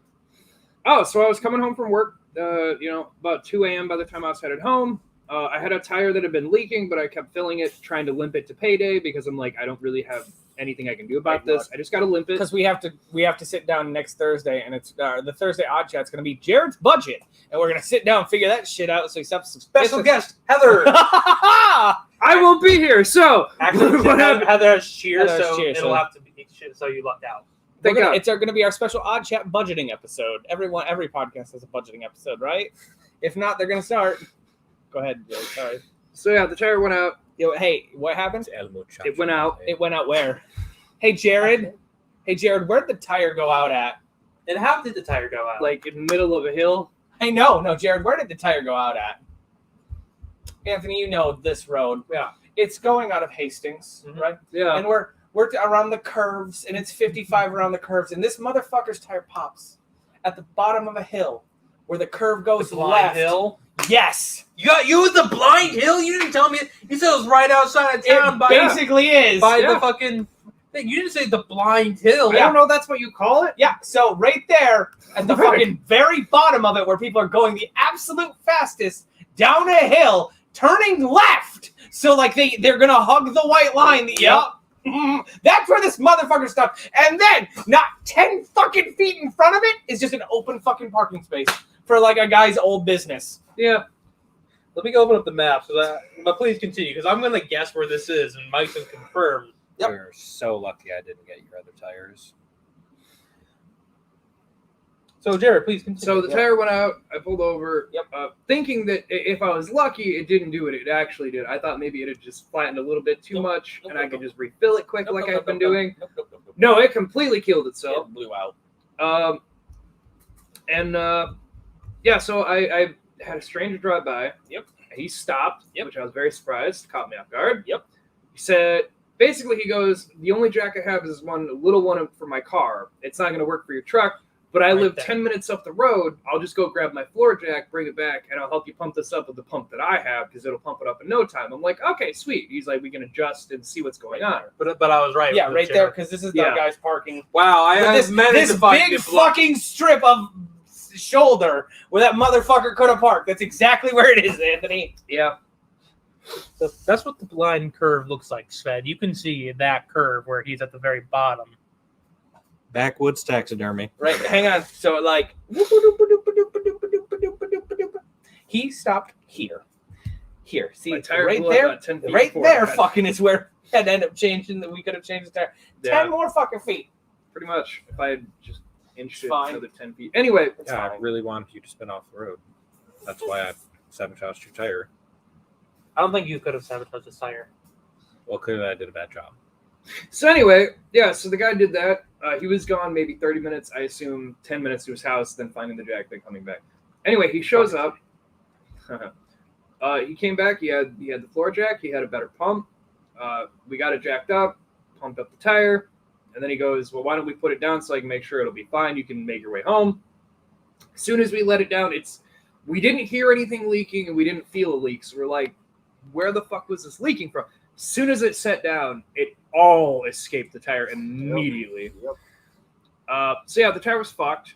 Oh, so I was coming home from work, about 2 a.m. by the time I was headed home. I had a tire that had been leaking, but I kept filling it, trying to limp it to payday because I'm like, I don't really have anything I can do about this. I just got to limp it. because we have to sit down next Thursday, and it's the Thursday odd chat's going to be Jared's budget, and we're going to sit down and figure that shit out. So he stops. Special guest Heather. I won't be here. So Actually, what happened? Heather has cheer, Heather has so cheer, it'll so- have to be so you lucked out. Thank God. It's going to be our special odd chat budgeting episode. Every podcast has a budgeting episode, right? If not, they're going to start. Go ahead, Jared. Sorry. So yeah, the tire went out. Hey, what happened? It went out. It went out where? Hey, Jared. Where'd the tire go out at? And how did the tire go out? Like in the middle of a hill. Hey, no, Jared. Where did the tire go out at? Anthony, you know this road. Yeah. It's going out of Hastings, Mhm. right? Yeah. And we're around the curves, and it's 55 around the curves, and this motherfucker's tire pops at the bottom of a hill where the curve goes the blind left. hill. Yes, You was the blind hill. You didn't tell me. You said it was right outside of town it by basically is. the fucking thing. You didn't say the blind hill. I don't know. That's what you call it. Yeah, so right there at the fucking very bottom of it where people are going the absolute fastest down a hill, turning left. So like they're going to hug the white line. Yep. That's where this motherfucker stopped. And then not 10 fucking feet in front of it is just an open fucking parking space for like a guy's old business. Yeah. Let me go open up the map. But please continue, because I'm going to guess where this is, and Mike can confirm. Yep. We're so lucky I didn't get your other tires. So, Jared, please continue. So the tire went out. I pulled over. Yep. Thinking that if I was lucky, it didn't do it. It actually did. I thought maybe it had just flattened a little bit too Nope. much, Nope, and I nope, could nope. just refill it quick Nope, like nope, I've been nope, doing. nope. No, it completely killed itself. It blew out. So I had a stranger drive by. Yep. He stopped, Yep. which I was very surprised. Caught me off guard. Yep. He said, basically, he goes, the only jack I have is a little one for my car. It's not going to work for your truck, but I Right live there. 10 minutes up the road. I'll just go grab my floor jack, bring it back, and I'll help you pump this up with the pump that I have because it'll pump it up in no time. I'm like, okay, sweet. He's like, we can adjust and see what's going on. But I was right. Yeah, with right Jared. there, because this is the Yeah. guy's parking. Wow, I With this big fucking strip of shoulder where that motherfucker could have parked. That's exactly where it is, Anthony. Yeah. That's what the blind curve looks like, Sved. You can see that curve where he's at the very bottom. Backwoods taxidermy. Right, hang on. So like he stopped here. Here. See, My it's tire right blew up there. about 10 feet Right before there I had- fucking is where it had to end up changing that we could have changed the tire. Yeah. 10 more fucking feet. Pretty much. If I had just inched it Fine. another 10 feet. Anyway, It's Yeah, I fine. really wanted you to spin off the road. That's why I sabotaged your tire. I don't think you could have sabotaged the tire. Well, clearly I did a bad job. so anyway, yeah, so the guy did that. He was gone maybe 30 minutes, I assume 10 minutes to his house, then finding the jack, then coming back. Anyway, he shows up. He came back. He had the floor jack. He had a better pump. We got it jacked up, pumped up the tire, and then he goes, well, why don't we put it down so I can make sure it'll be fine. You can make your way home. As soon as we let it down, we didn't hear anything leaking and we didn't feel a leak. So we're like, where the fuck was this leaking from? As soon as it set down, it all escaped the tire immediately. So yeah, the tire was fucked.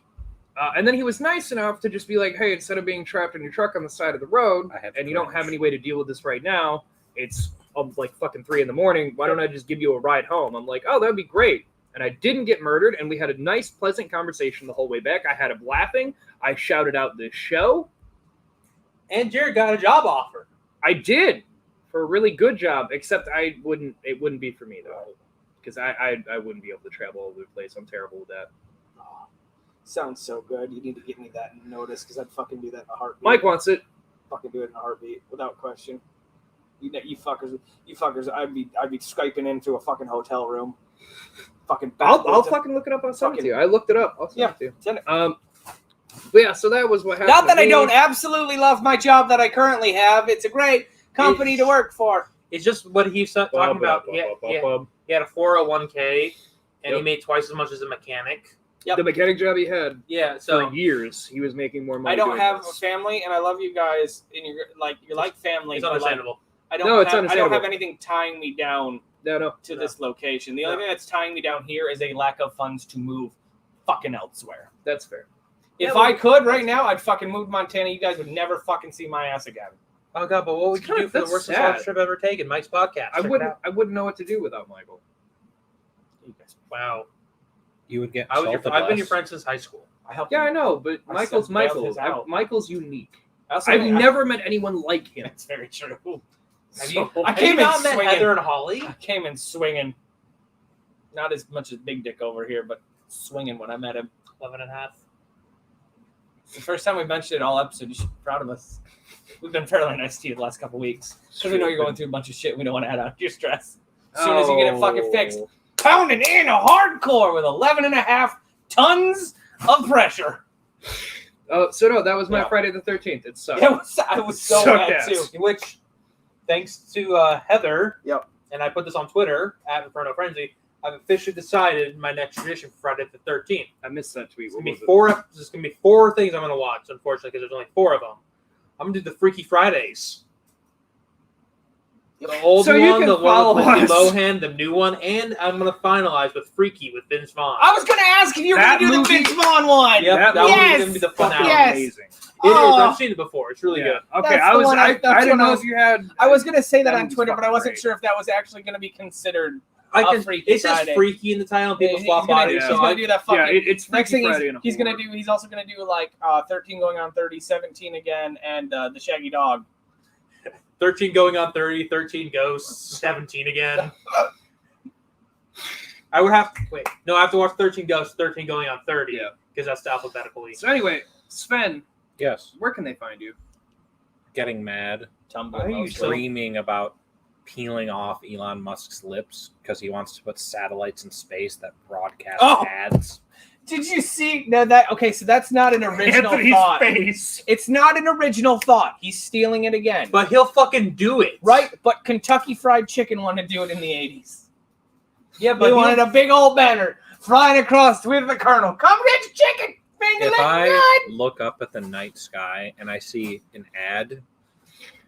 And then he was nice enough to just be like, hey, instead of being trapped in your truck on the side of the road, I have and you don't have courage. any way to deal with this right now, it's like fucking 3 a.m. Why don't I just give you a ride home? I'm like, oh, that'd be great. And I didn't get murdered, and we had a nice, pleasant conversation the whole way back. I had him laughing. I shouted out the show. And Jared got a job offer. I did for a really good job, except it wouldn't be for me though. because I wouldn't be able to travel all over the place. I'm terrible with that. Oh, sounds so good. You need to give me that notice because I'd fucking do that in a heartbeat. Mike wants it. Fucking do it in a heartbeat without question. You fuckers. I'd be Skyping into a fucking hotel room. Fucking. I'll fucking look it up. I'll send it to you. I looked it up. I'll send it to you. Send it. But yeah, so that was what happened. Not that to I me. don't absolutely love my job that I currently have. It's a great company to work for. It's just what he's talking about. He had a 401k, and he made twice as much as a mechanic. Yep. The mechanic job he had Yeah, so for years, he was making more money. I don't doing have this. a family, and I love you guys, and you're like family. it's but, like, understandable. I don't No, it's have, I don't understandable. have anything tying me down No. to this location. The only thing that's tying me down here is a lack of funds to move fucking elsewhere. That's fair. If I could right now, I'd fucking move to Montana. You guys would never fucking see my ass again. Oh god, but what would you do for the That's worst sad. college trip ever taken? Mike's podcast. I wouldn't know what to do without Michael. You guys, Wow. You would get. I've been your bus. friend since high school. I helped. Yeah, you. I know, but I Michael's said bail Michael. his out. Michael's unique. Also, I've never met anyone like him. That's very true. Have you I came in not met swinging. Heather and Holly? I came in swinging. Not as much as Big Dick over here, but swinging when I met him. 11 and a half. It's the first time we've mentioned it all episode. You should be proud of us. We've been fairly nice to you the last couple weeks. Because we know you're going through a bunch of shit. We don't want to add on to your stress. As soon as you get it fucking fixed, pounding in a hardcore with 11.5 tons of pressure. Oh, so no, that was my Yeah. Friday the 13th. It sucked. I was so Sucked mad ass. too. Which, thanks to Heather, Yep. and I put this on Twitter, at Inferno Frenzy, I've officially decided my next tradition for Friday the 13th. I missed that tweet. It's What gonna was be it? four. There's gonna be 4 things I'm gonna watch, unfortunately, because there's only 4 of them. I'm gonna do the Freaky Fridays. The old So you one, can the one follow with us. Lindsay Lohan, the new one, and I'm gonna finalize with Freaky with Vince Vaughn. I was going to ask if you were That going to do the movie- Vince Vaughn one. Yep, That that yes! one's gonna be the finale. Yes! Amazing. It is. Oh. I've seen it before. It's really good. Okay, That's the one I that's didn't what know I- if you had. I was going to say that That on movie's Twitter, but I fucking wasn't great. sure if that was actually going to be considered. It says Friday. Freaky in the title, and people He's swap gonna, bodies. he's yeah. So gonna I, do that fucking. Yeah, it's next Freaky thing Friday in a he's gonna horror. do. He's also gonna do like 13 going on 30, 17 again, and the Shaggy Dog. 13 going on 30, 13 ghosts, 17 again. I would have to wait. No, I have to watch 13 ghosts, 13 going on 30. Yeah. Because that's alphabetically. So anyway, Sven, Yes. where can they find you? Getting mad, Why Tumblr. are you mostly. so- screaming about peeling off Elon Musk's lips because he wants to put satellites in space that broadcast Oh! ads. Did you see? No, that okay. So that's not an original thought. face. It's not an original thought. He's stealing it again. But he'll fucking do it. right? But Kentucky Fried Chicken wanted to do it in the 80s. Yeah, They but wanted a big old banner flying across with the Colonel. Come get your chicken. Finger If licking I good. look up at the night sky and I see an ad,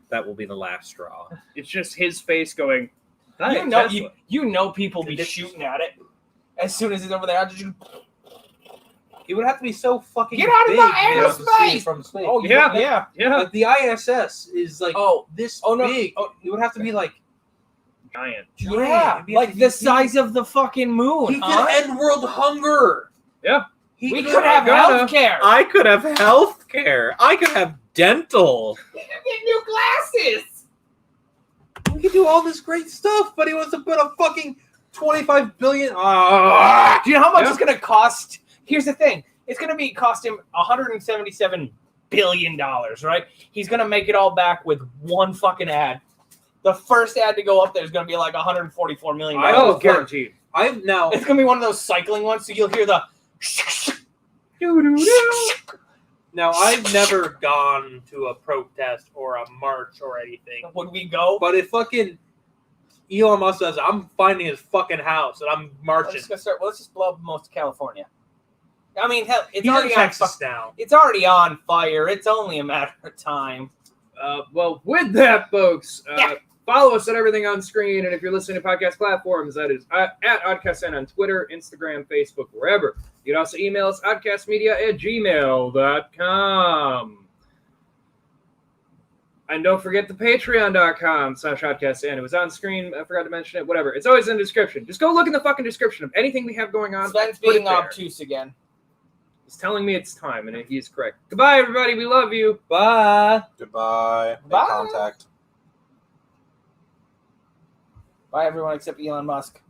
that will be the last straw. It's just his face going. "Hi, You know, Tesla." you know people be shooting at it as soon as it's over there. it would have to be so fucking Get out of big my to be able to see it airspace! from space. Oh Yeah. yeah. Yeah, Like the ISS is like Oh, this oh, no. big. Oh. It would have to be like giant. yeah. It'd be Like like the size of the fucking moon. he huh? could end world hunger. Yeah. We could have gotta- health care. I could have health care. I could have dental. We could get new glasses. We could do all this great stuff, but he wants to put a fucking 25 billion. Do you know how much Yeah. it's going to cost? Here's the thing. It's going to cost him $177 billion, right? He's going to make it all back with one fucking ad. The first ad to go up there is going to be like $144 million. Oh, guaranteed. I've now. It's going to be one of those cycling ones, so you'll hear the... Now I've never gone to a protest or a march or anything. Would we go? But if fucking Elon Musk says I'm finding his fucking house and I'm marching, Let's just blow up most of California. I mean, hell, it's he's in already on Texas now. It's already on fire. It's only a matter of time. Well, with that, folks, Yeah. follow us at everything on screen. And if you're listening to podcast platforms, that is at OddcastN on Twitter, Instagram, Facebook, wherever. You can also email us, oddcastmedia@gmail.com. And don't forget the patreon.com/oddcastN. It was on screen. I forgot to mention it. Whatever. It's always in the description. Just go look in the fucking description of anything we have going on. Sven's put it being there. obtuse again. He's telling me it's time, and he's correct. Goodbye, everybody. We love you. Bye. Goodbye. Make Bye. contact. Bye, everyone except Elon Musk.